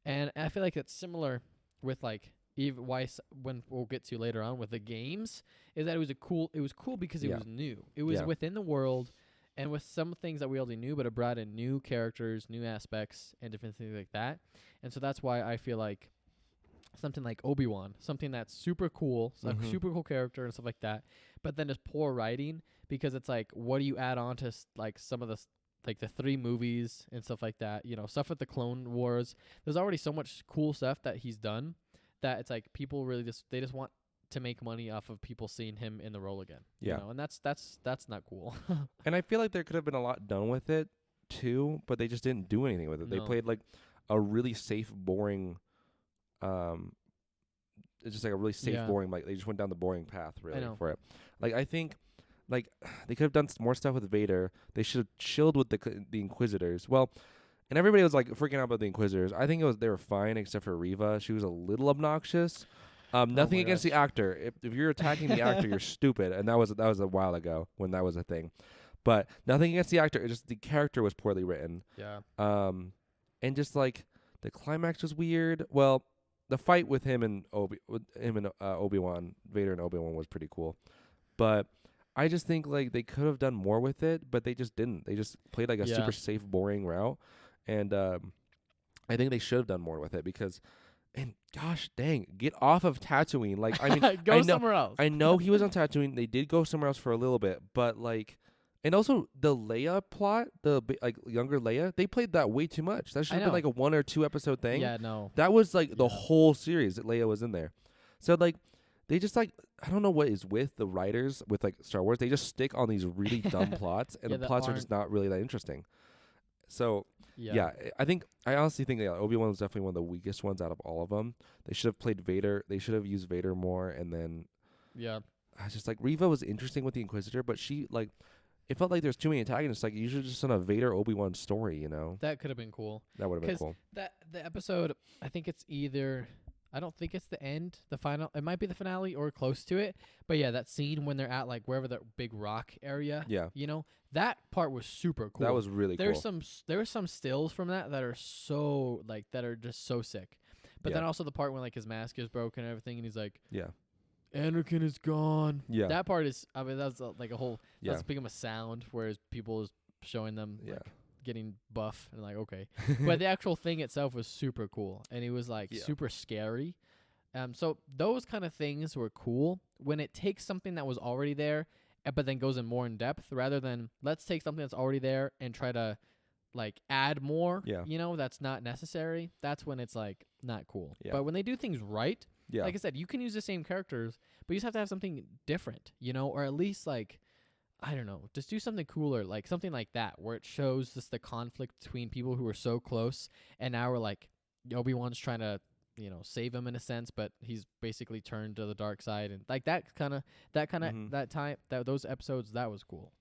and I feel like it's similar with like even when we'll get to later on with the games, is that it was cool because it Yeah. was new. It was Yeah. within the world, and with some things that we already knew, but it brought in new characters, new aspects, and different things like that. And so that's why I feel like something like Obi-Wan, something that's super cool, Mhm. super cool character and stuff like that, but then just poor writing, because it's like, what do you add on to like some of the like the 3 movies and stuff like that, you know, stuff with the Clone Wars. There's already so much cool stuff that he's done that it's like people really they just want to make money off of people seeing him in the role again. Yeah. You know, and that's not cool. And I feel like there could have been a lot done with it too, but they just didn't do anything with it. They No. played like a really safe, boring. It's just like a really safe, Yeah. boring. Like they just went down the boring path really know. for it. Like I think, like they could have done more stuff with Vader. They should have chilled with the Inquisitors. Well, and everybody was like freaking out about the Inquisitors. I think they were fine except for Reva. She was a little obnoxious. Nothing my against the actor. If you're attacking the actor, you're stupid. And that was a while ago when that was a thing. But nothing against the actor. It's just the character was poorly written. Yeah. And just like the climax was weird. Well, the fight with him and Obi-Wan, Vader and Obi-Wan was pretty cool. But I just think like they could have done more with it, but they just didn't. They just played like a Yeah. super safe, boring route. And I think they should have done more with it because, and gosh dang, get off of Tatooine. Like, I mean, Go I know, somewhere else. I know he was on Tatooine. They did go somewhere else for a little bit, but like, and also the Leia plot, like younger Leia, they played that way too much. That should have been know. like a 1 or 2 episode thing. Yeah, no. That was like the Yeah. whole series that Leia was in there. So like, they just like, I don't know what is with the writers with like Star Wars. They just stick on these really dumb plots, and Yeah, the that plots are just not really that interesting. So Yeah, I honestly think Obi-Wan was definitely one of the weakest ones out of all of them. They should have played Vader. They should have used Vader more, and then Yeah. I just like Reva was interesting with the Inquisitor, but she like it felt like there's too many antagonists. Like you should just done a Vader Obi-Wan story, you know? That could have been cool. That would have been 'Cause cool. the episode, I think it's either, I don't think it's the end, the final. It might be the finale or close to it. But yeah, that scene when they're at like wherever the big rock area. Yeah, You know, that part was super cool. that was really There's cool. there's some stills from that are so like that are just so sick. But then Yeah. also the part when like his mask is broken and everything, and he's like, Yeah, Anakin is gone. yeah, That part is, I mean, that's like a whole. yeah, That's become a sound, whereas people is showing them yeah. like getting buff and like okay, but the actual thing itself was super cool and it was like Yeah. super scary. So those kind of things were cool when it takes something that was already there, but then goes in more in depth rather than let's take something that's already there and try to like add more. Yeah. You know, that's not necessary. That's when it's like not cool. Yeah. But when they do things right, Yeah, like I said, you can use the same characters, but you just have to have something different, you know, or at least like, I don't know, just do something cooler, like something like that, where it shows just the conflict between people who are so close, and now we're like, Obi-Wan's trying to, you know, save him in a sense, but he's basically turned to the dark side, and like that kind of Mhm. that time, those episodes, that was cool,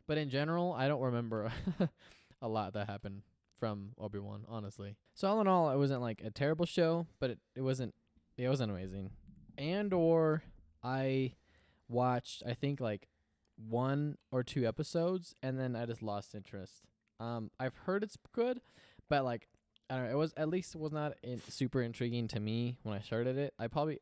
But in general, I don't remember a lot that happened from Obi-Wan, honestly. So all in all, it wasn't like a terrible show, but it wasn't amazing. And or I watched, I think like 1 or 2 episodes and then I just lost interest. I've heard it's good, but like I don't know, it was not super intriguing to me when I started it. I probably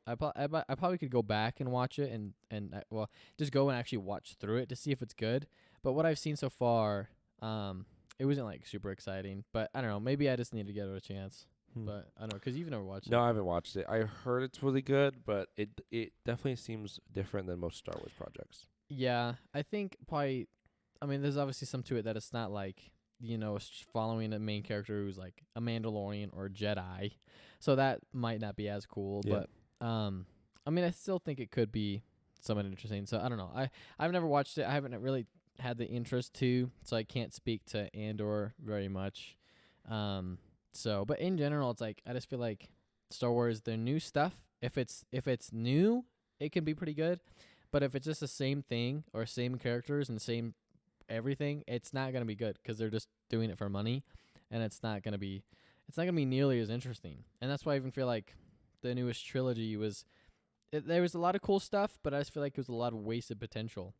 could go back and watch it and well, just go and actually watch through it to see if it's good. But what I've seen so far, it wasn't like super exciting. But I don't know, maybe I just need to give it a chance. But I don't know, 'cause you've never watched No, it. I haven't watched it. I heard it's really good, but it definitely seems different than most Star Wars projects. Yeah, I think probably. I mean, there's obviously some to it that it's not like, you know, it's just following a main character who's like a Mandalorian or a Jedi, so that might not be as cool. Yeah. But I mean, I still think it could be somewhat interesting. So I don't know. I've never watched it. I haven't really had the interest to, so I can't speak to Andor very much. So, but in general, it's like I just feel like Star Wars, their new stuff, if it's new, it can be pretty good. But if it's just the same thing or same characters and same everything, it's not gonna be good 'cause they're just doing it for money, and it's not gonna be nearly as interesting. And that's why I even feel like the newest trilogy was there was a lot of cool stuff, but I just feel like it was a lot of wasted potential.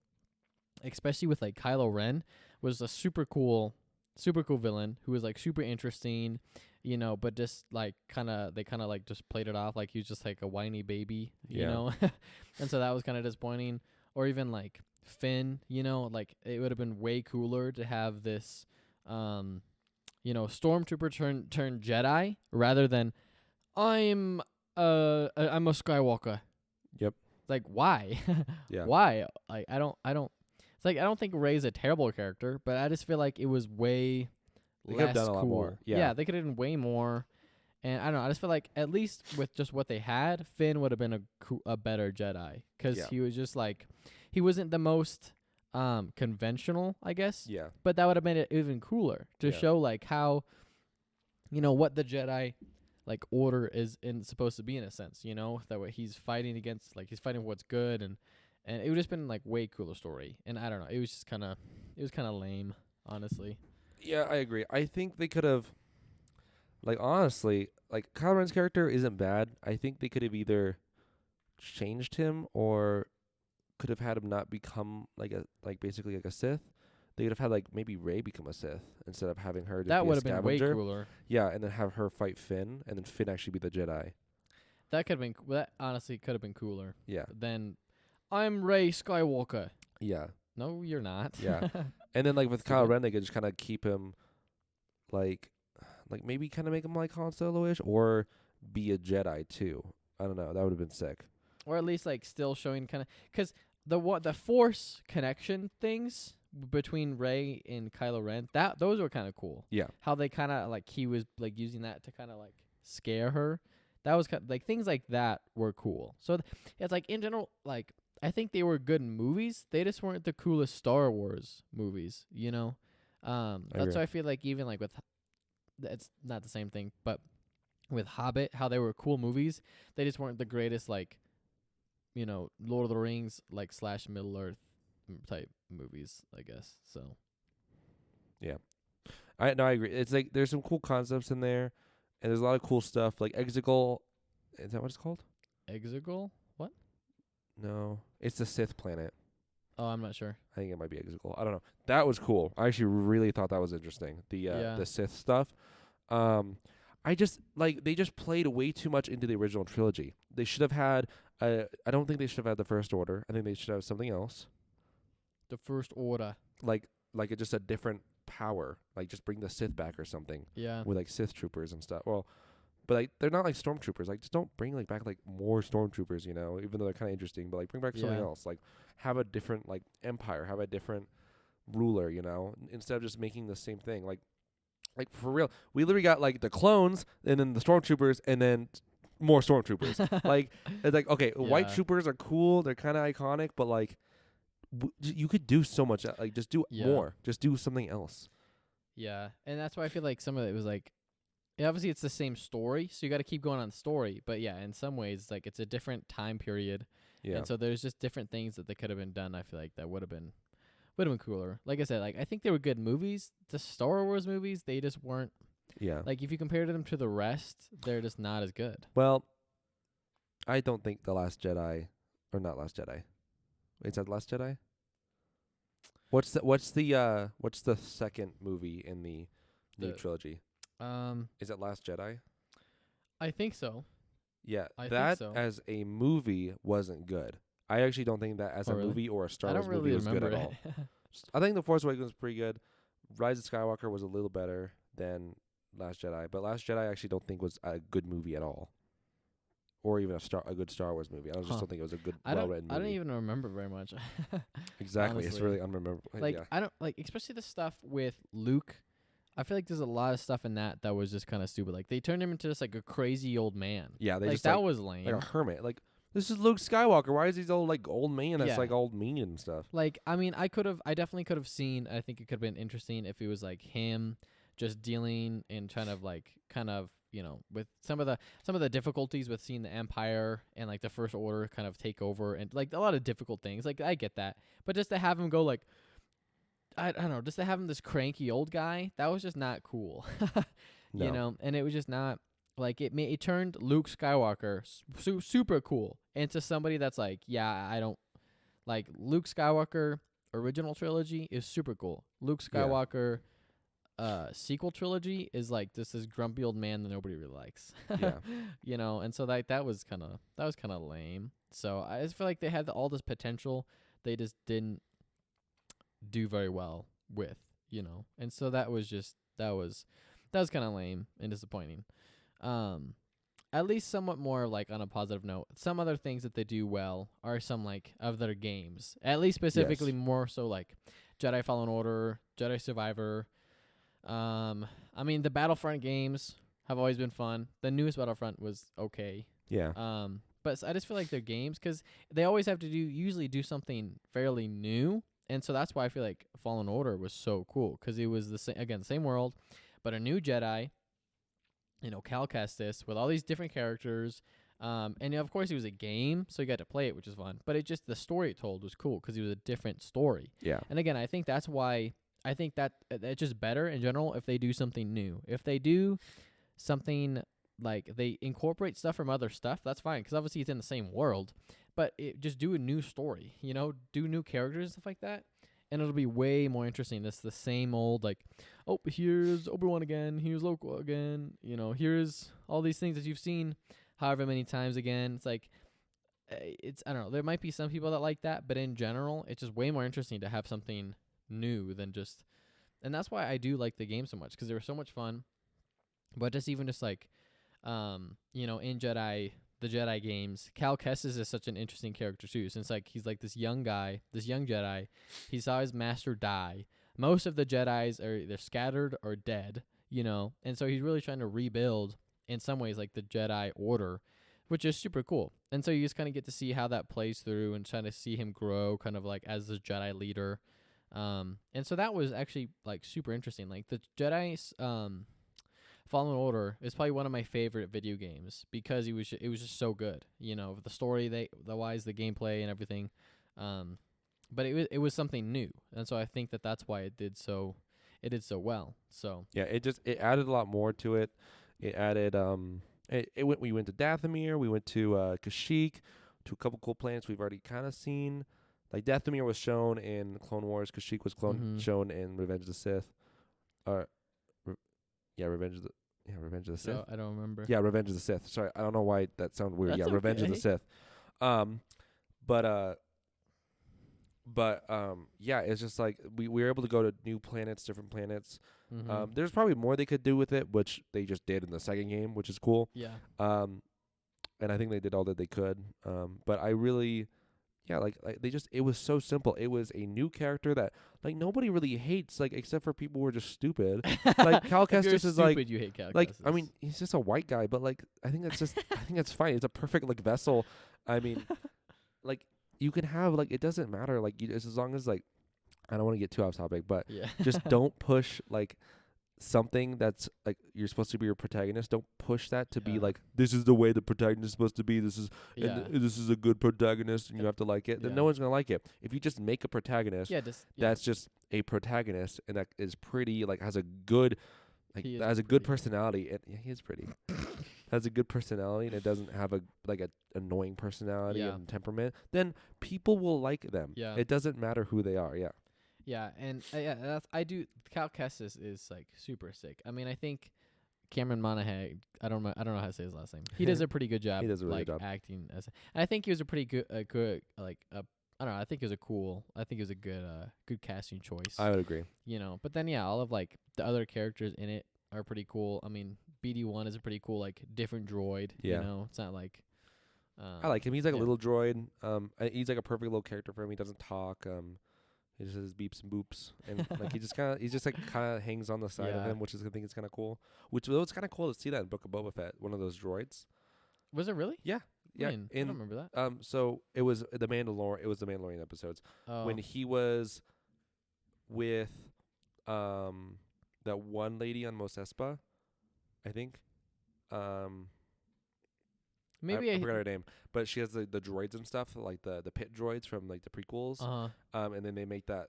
Especially with like Kylo Ren was a super cool villain who was like super interesting, you know, but just like they kind of like just played it off like he was just like a whiny baby, you Yeah. know. And so that was kind of disappointing. Or even like Finn, you know, like it would have been way cooler to have this you know, stormtrooper turn Jedi rather than I'm I'm a Skywalker. Yep. Like why? Yeah. Why? Like I don't it's like I don't think Rey's a terrible character, but I just feel like it was way They could have less done a lot cool. more. Yeah. They could have done way more. And I don't know, I just feel like at least with just what they had, Finn would have been a better Jedi 'cause Yeah. he was just like he wasn't the most conventional, I guess. Yeah. But that would have made it even cooler to Yeah. show like how, you know, what the Jedi like order is supposed to be in a sense, you know, that way he's fighting against, like he's fighting what's good, and it would just been like way cooler story. And I don't know, it was just kind of lame, honestly. Yeah, I agree. I think they could have, like, honestly, like Kylo Ren's character isn't bad. I think they could have either changed him or could have had him not become basically like a Sith. They could have had like maybe Rey become a Sith instead of having her just That be would a have been way scavenger. cooler. Yeah, and then have her fight Finn, and then Finn actually be the Jedi. That could have been that honestly could have been cooler Yeah, than I'm Rey Skywalker. yeah, No, you're not. Yeah. and then like with So Kylo good. Ren, they could just kind of keep him, like maybe kind of make him like Han Solo-ish, or be a Jedi too. I don't know. That would have been sick. Or at least like still showing kind of, because the Force connection things between Rey and Kylo Ren, those were kind of cool. Yeah, How they kind of like he was like using that to kind of like scare her. That was kind of, like things like that were cool. So it's like in general, like I think they were good movies. They just weren't the coolest Star Wars movies, you know. That's agree. why I feel like even like with it's not the same thing. But with Hobbit, how they were cool movies, they just weren't the greatest, like, Lord of the Rings, like, / Middle Earth type movies, I guess. So Yeah. I agree. It's like there's some cool concepts in there, and there's a lot of cool stuff. Like Exegol, is that what it's called? Exegol? What? No, it's the Sith planet. Oh, I'm not sure. I think it might be Exegol. I don't know. That was cool. I actually really thought that was interesting. The Sith stuff. I just they just played way too much into the original trilogy. They should have had. I don't think they should have had the First Order. I think they should have something else. The First Order. Like it just a different power. Like just bring the Sith back or something. Yeah. With like Sith troopers and stuff. Well, but like they're not like stormtroopers. Like just don't bring like back like more stormtroopers. Even though they're kind of interesting. But like bring back something else. Like have a different like empire. Have a different ruler. Instead of just making the same thing. Like for real, we literally got like the clones and then the stormtroopers and then more stormtroopers. It's like okay, white troopers are cool. They're kind of iconic, but like you could do so much. Like just do more. Just do something else. Yeah, and that's why I feel like some of it was like, obviously it's the same story, so you got to keep going on the story. But yeah, in some ways, like it's a different time period. Yeah. And so there's just different things that they could have been done. I feel like that would have been cooler. Like I said, like I think they were good movies. The Star Wars movies, they just weren't. Yeah. Like if you compare them to the rest, they're just not as good. Well, I don't think The Last Jedi, or not Last Jedi. Is that Last Jedi? What's the second movie in the new trilogy? Is it Last Jedi? I think so. Yeah, that as a movie wasn't good. I actually don't think that as a movie or a Star Wars movie was good at all. I think The Force Awakens was pretty good. Rise of Skywalker was a little better than Last Jedi, but Last Jedi I actually don't think was a good movie at all, or even a good Star Wars movie. I just don't think it was a good, well-written movie. I don't even remember very much. Exactly, honestly. It's really unmemorable. Like I don't like, especially the stuff with Luke. I feel like there's a lot of stuff in that was just kind of stupid. Like they turned him into just like a crazy old man. Yeah, they just that was lame. Like a hermit. Like this is Luke Skywalker. Why is he old old man that's like old mean and stuff? Like I mean, I definitely could have seen. I think it could have been interesting if it was like him just dealing and kind of with some of the difficulties with seeing the Empire and like the First Order kind of take over and like a lot of difficult things. Like I get that, but just to have him go like, I don't know, just to have him this cranky old guy, that was just not cool. No. And it was just not like it turned Luke Skywalker super cool into somebody that's like, yeah, I don't like Luke Skywalker original trilogy is super cool. Luke Skywalker sequel trilogy is like this grumpy old man that nobody really likes. Yeah. And so that was kind of lame. So I just feel like they had all this potential, they just didn't do very well with, and so that was kind of lame and disappointing. At least somewhat more like on a positive note, some other things that they do well are some like of their games, at least specifically more so like Jedi Fallen Order, Jedi Survivor. I mean the Battlefront games have always been fun. The newest Battlefront was okay. Yeah. But I just feel like their games, because they always have to usually do something fairly new. And so that's why I feel like Fallen Order was so cool, because it was the same world, but a new Jedi, Cal Kestis with all these different characters. And of course it was a game, so you got to play it, which is fun. But the story it told was cool because it was a different story. Yeah. And again, I think that's why I think that it's just better in general if they do something new. If they do something like they incorporate stuff from other stuff, that's fine, because obviously it's in the same world. But just do a new story, do new characters and stuff like that, and it'll be way more interesting. It's the same old, like, oh, here's Obi-Wan again, here's Luke again, here's all these things that you've seen however many times again. It's like, I don't know, there might be some people that like that, but in general, it's just way more interesting to have something new than just, and that's why I do like the game so much, because they were so much fun. But just like, in the Jedi games, Cal Kestis is such an interesting character too, since like he's like this young guy, this young Jedi. He saw his master die. Most of the Jedis are either scattered or dead, and so he's really trying to rebuild in some ways like the Jedi Order, which is super cool. And so you just kind of get to see how that plays through and trying to see him grow kind of like as the Jedi leader. And so that was actually like super interesting. Like the Jedi's Fallen Order is probably one of my favorite video games because it was just so good. You know, the story, the gameplay and everything. But it was something new, and so I think that's why it did so well. So Yeah, it added a lot more to it. It added we went to Dathomir, we went to Kashyyyk, to a couple cool planets we've already kind of seen. Like Dathomir was shown in Clone Wars, Kashyyyk was shown in Revenge of the Sith. Revenge of the Sith. no, I don't remember. Yeah, Revenge of the Sith. Sorry, I don't know why that sounded weird. That's Revenge of the okay. Sith. Yeah, it's just like we were able to go to new planets, different planets. Mm-hmm. There's probably more they could do with it, which they just did in the second game, which is cool. Yeah. And I think they did all that they could. But I really, like it was so simple. It was a new character that like nobody really hates, like except for people who are just stupid. Like Cal If you're Kestis is stupid, you hate Cal like Kestis. I mean he's just a white guy, but like I think that's fine. It's a perfect like vessel. I mean, like you can have like it doesn't matter like as long as like I don't want to get too off topic, but yeah. just don't push like something that's like you're supposed to be your protagonist. Don't push that to be like this is the way the protagonist is supposed to be. This is this is a good protagonist, and you have to like it. Then no one's gonna like it. If you just make a protagonist, that's just a protagonist, and that is pretty like has a good good personality. And he is pretty. Has a good personality, and it doesn't have a annoying personality and temperament. Then people will like them. Yeah. It doesn't matter who they are. Yeah. Yeah, and Cal Kestis is like super sick. I mean, I think Cameron Monaghan. I don't know how to say his last name. He does a pretty good job. He does a really like good job acting as. And I think he was a pretty good I don't know. I think it was a good casting choice. I would agree. You know, but then all of like the other characters in it are pretty cool. I mean, BD1 is a pretty cool like different droid. Yeah. You know, it's not like. I like him. He's like a little droid. He's like a perfect little character for him. He doesn't talk. He just says beeps and boops, and like he just kind of hangs on the side of him, which is I think it's kind of cool. Which was kind of cool to see that in Book of Boba Fett, one of those droids. Was it really? Yeah, yeah. I don't remember that. So it was the Mandalorian. It was the Mandalorian episodes when he was with that one lady on Mos Espa, I think. Maybe I forgot her name, but she has the droids and stuff, like the pit droids from like the prequels. And then they make the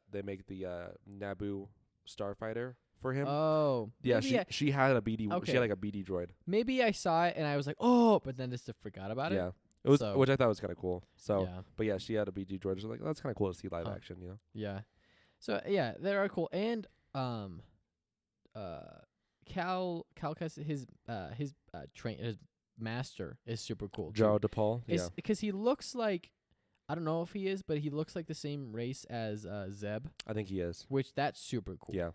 Naboo starfighter for him. Oh, yeah. She had a BD. Okay. She had like a BD droid. Maybe I saw it and I was like, oh, but then just forgot about it. Yeah, it was, which I thought was kind of cool. So, yeah. But yeah, she had a BD droid. So like, that's kind of cool to see live action, you know? Yeah. So yeah, they are cool. And Cal Kestis, his master is super cool. Jar DePaul. Yeah. Because he looks like, I don't know if he is, but he looks like the same race as Zeb. I think he is. Which that's super cool. Yeah.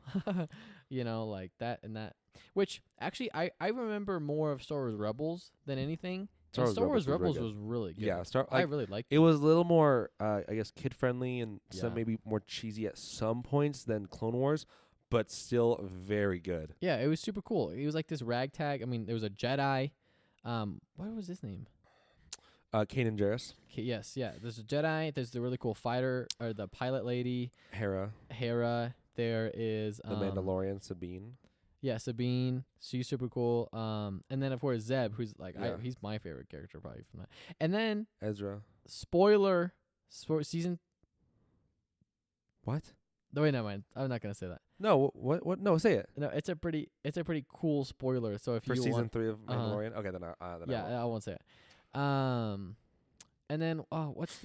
You know, like that and that. Which actually I remember more of Star Wars Rebels than anything. Star Wars Rebels was really good. Yeah, I really liked it. It was a little more, I guess, kid friendly and some maybe more cheesy at some points than Clone Wars, but still very good. Yeah, it was super cool. It was like this ragtag. I mean, there was a Jedi. What was his name? Kanan Jarrus. Yes, yeah. There's a Jedi. There's the really cool fighter or the pilot lady. Hera. There is The Mandalorian, Sabine. Yeah, Sabine. She's super cool. And then of course Zeb, who's like he's my favorite character probably from that. And then Ezra. Spoiler, season. What? No, wait, never mind. I'm not gonna say that. No, what? No, say it. No, it's a pretty cool spoiler. So if for you season 3 of Mandalorian, okay, then I won't say it. And then what's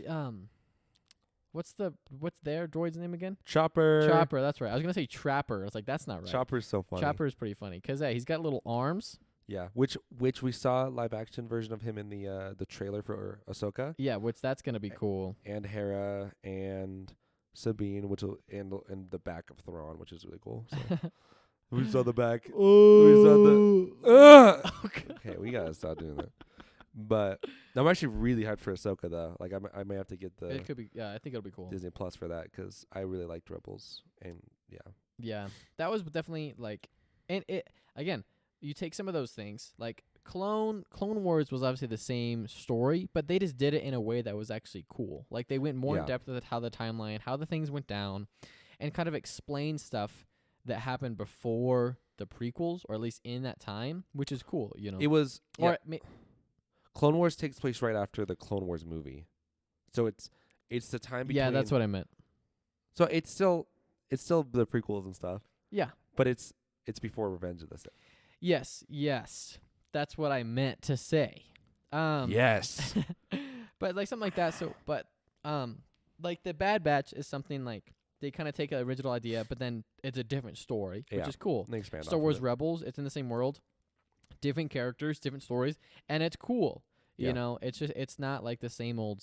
their droid's name again? Chopper. That's right. I was gonna say Trapper. I was like, that's not right. Chopper's so funny. Chopper's pretty funny because he's got little arms. Yeah, which we saw live action version of him in the trailer for Ahsoka. Yeah, which that's gonna be cool. And Hera and Sabine, and the back of Thrawn, which is really cool. So. We saw the back. Oh. We saw the. Okay, we gotta stop doing that. But I'm actually really hyped for Ahsoka though. Like I may have to get the. It could be. Yeah, I think it'll be cool. Disney Plus for that because I really liked Rebels and yeah. Yeah, that was definitely like, and it again. You take some of those things like Clone Wars was obviously the same story, but they just did it in a way that was actually cool. Like they went more in depth with how the timeline, how the things went down, and kind of explained stuff that happened before the prequels, or at least in that time, which is cool, you know. It was Or Clone Wars takes place right after the Clone Wars movie, so it's the time between. yeah, that's what I meant. So it's still the prequels and stuff, Yeah. but it's before Revenge of the Sith. Yes, that's what I meant to say. Yes. But like something like that. So, but like the Bad Batch is something like they kind of take an original idea, but then it's a different story, which is cool. They expand Star off Wars of it. Rebels, it's in the same world, different characters, different stories, and it's cool. Yeah. You know, it's not like the same old,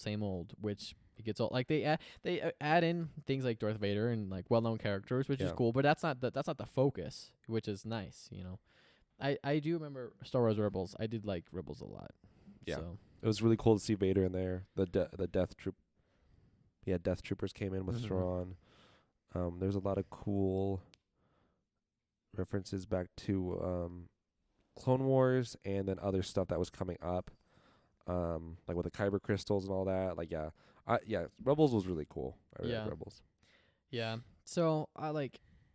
which it gets old. Like they add in things like Darth Vader and like well-known characters, which is cool, but that's not the focus, which is nice. You know, I do remember Star Wars Rebels. I did like Rebels a lot. Yeah. So. It was really cool to see Vader in there. The Death Troop. Yeah, Death Troopers came in with Thrawn. There's a lot of cool references back to Clone Wars and then other stuff that was coming up, like with the Kyber crystals and all that. Like, Rebels was really cool. I really like Rebels. Yeah. So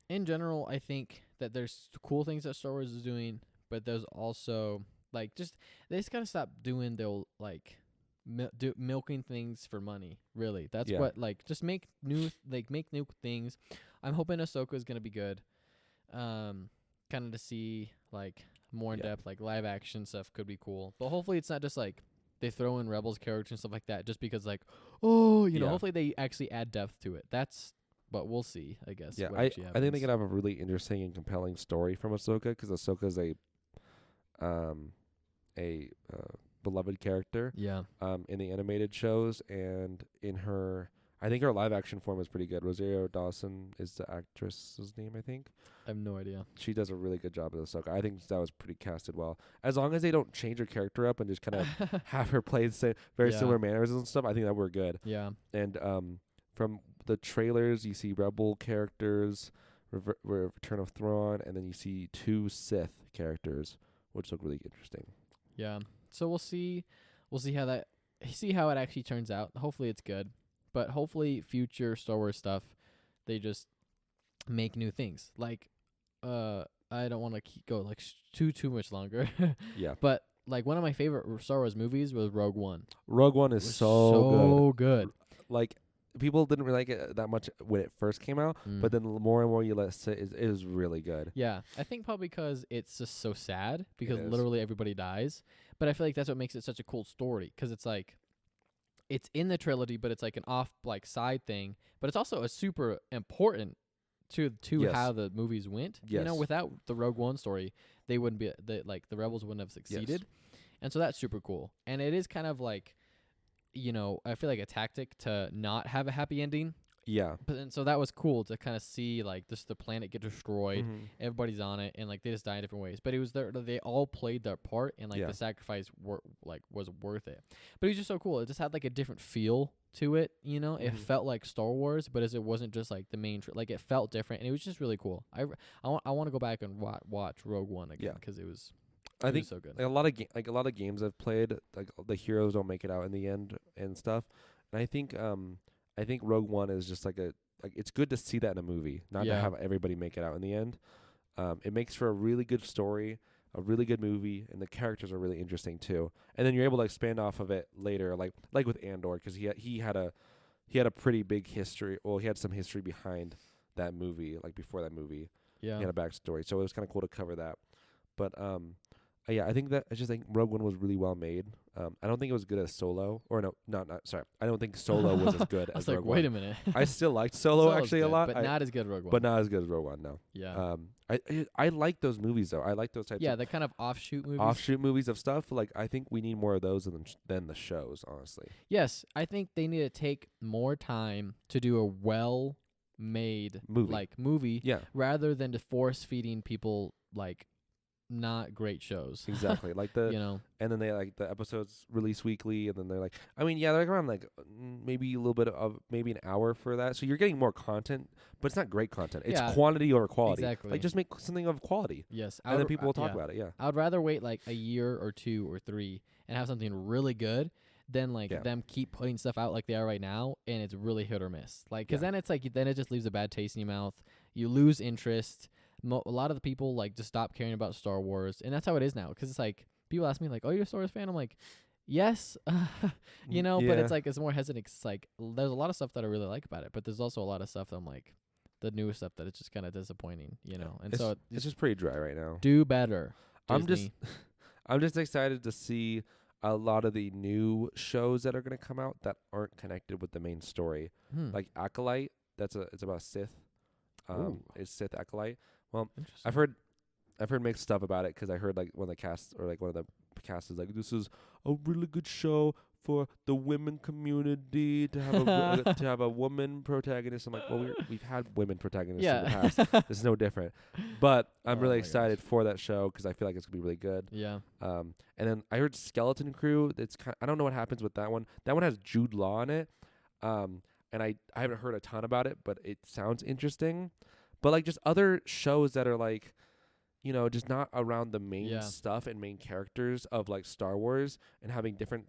in general, I think that there's cool things that Star Wars is doing, but there's also they just gotta stop doing the like milking things for money. Really, that's what just make new things. I'm hoping Ahsoka is gonna be good. Kind of to see like more in depth, like live action stuff could be cool. But hopefully it's not just like they throw in Rebels characters and stuff like that just because like you know. Hopefully they actually add depth to it. But we'll see. I guess. Yeah, I think they can have a really interesting and compelling story from Ahsoka because Ahsoka is a beloved character. Yeah. In the animated shows and in her, I think her live action form is pretty good. Rosario Dawson is the actress's name, I think. I have no idea. She does a really good job as Ahsoka. I think that was pretty casted well. As long as they don't change her character up and just kind of have her play very similar mannerisms and stuff, I think that we're good. Yeah. And from the trailers, you see Rebel characters, Return of Thrawn, and then you see 2 Sith characters, which look really interesting. Yeah. So we'll see how it actually turns out. Hopefully it's good. But hopefully future Star Wars stuff, they just make new things. Like I don't want to go like too much longer. Yeah. But like one of my favorite Star Wars movies was Rogue One. Rogue One is so good. Like people didn't really like it that much when it first came out, but then the more and more you let it sit, it is really good. Yeah, I think probably because it's just so sad because literally everybody dies. But I feel like that's what makes it such a cool story because it's like it's in the trilogy, but it's like an off like side thing. But it's also a super important to how the movies went. Yes. You know, without the Rogue One story, they wouldn't be the rebels wouldn't have succeeded. Yes. And so that's super cool. And it is kind of like, you know, I feel like a tactic to not have a happy ending. Yeah. But and so that was cool to kind of see like just the planet get destroyed, everybody's on it, and like they just die in different ways. But it was they all played their part, and like the sacrifice was worth it. But it was just so cool. It just had like a different feel to it, you know. It felt like Star Wars, but it wasn't just like the main like it felt different, and it was just really cool. I want to go back and watch Rogue One again because it was. I think so good. Like a lot of games I've played, like the heroes don't make it out in the end and stuff. And I think Rogue One is just like it's good to see that in a movie, not to have everybody make it out in the end. It makes for a really good story, a really good movie, and the characters are really interesting too. And then you're able to expand off of it later, like with Andor, because he had a pretty big history. Well, he had some history behind that movie, like before that movie. Yeah, he had a backstory, so it was kind of cool to cover that. But I just think Rogue One was really well made. I don't think it was good as Solo, or not. Sorry, I don't think Solo was as good as Rogue One. Wait a minute. I still liked Solo actually a lot, but not as good as Rogue One. But not as good as Rogue One, no. Yeah. I like those movies though. I like those types. Yeah, the kind of offshoot movies of stuff. Like I think we need more of those than the shows, honestly. Yes, I think they need to take more time to do a well-made movie, rather than to force feeding people like not great shows. Exactly. Like the you know, and then they like the episodes release weekly, and then they're like, I mean, they're like around like maybe a little bit of maybe an hour for that. So you're getting more content, but it's not great content. It's quantity over quality. Exactly. Like just make something of quality. Yes. And then people will talk about it. Yeah. I would rather wait like a year or 2 or 3 and have something really good than them keep putting stuff out like they are right now, and it's really hit or miss. Like, cause then it's like then it just leaves a bad taste in your mouth. You lose interest. a lot of the people like just stop caring about Star Wars, and that's how it is now. Because it's like people ask me like, "Oh, you're a Star Wars fan?" I'm like, "Yes," you know. But it's like it's more hesitant. 'Cause it's like there's a lot of stuff that I really like about it, but there's also a lot of stuff that I'm like, the newer stuff that it's just kind of disappointing, you know. And so it's just pretty dry right now. do better. Disney. I'm just excited to see a lot of the new shows that are going to come out that aren't connected with the main story. Like Acolyte, it's about Sith. It's Sith Acolyte. Well, I've heard mixed stuff about it because I heard like one of the cast or like one of the cast is like, this is a really good show for the women community to have a to have a woman protagonist. I'm like, well, we've had women protagonists in the past. It's no different. But I'm really excited for that show because I feel like it's gonna be really good. Yeah. And then I heard Skeleton Crew. I don't know what happens with that one. That one has Jude Law in it. And I haven't heard a ton about it, but it sounds interesting. But like just other shows that are like, you know, just not around the main stuff and main characters of like Star Wars and having different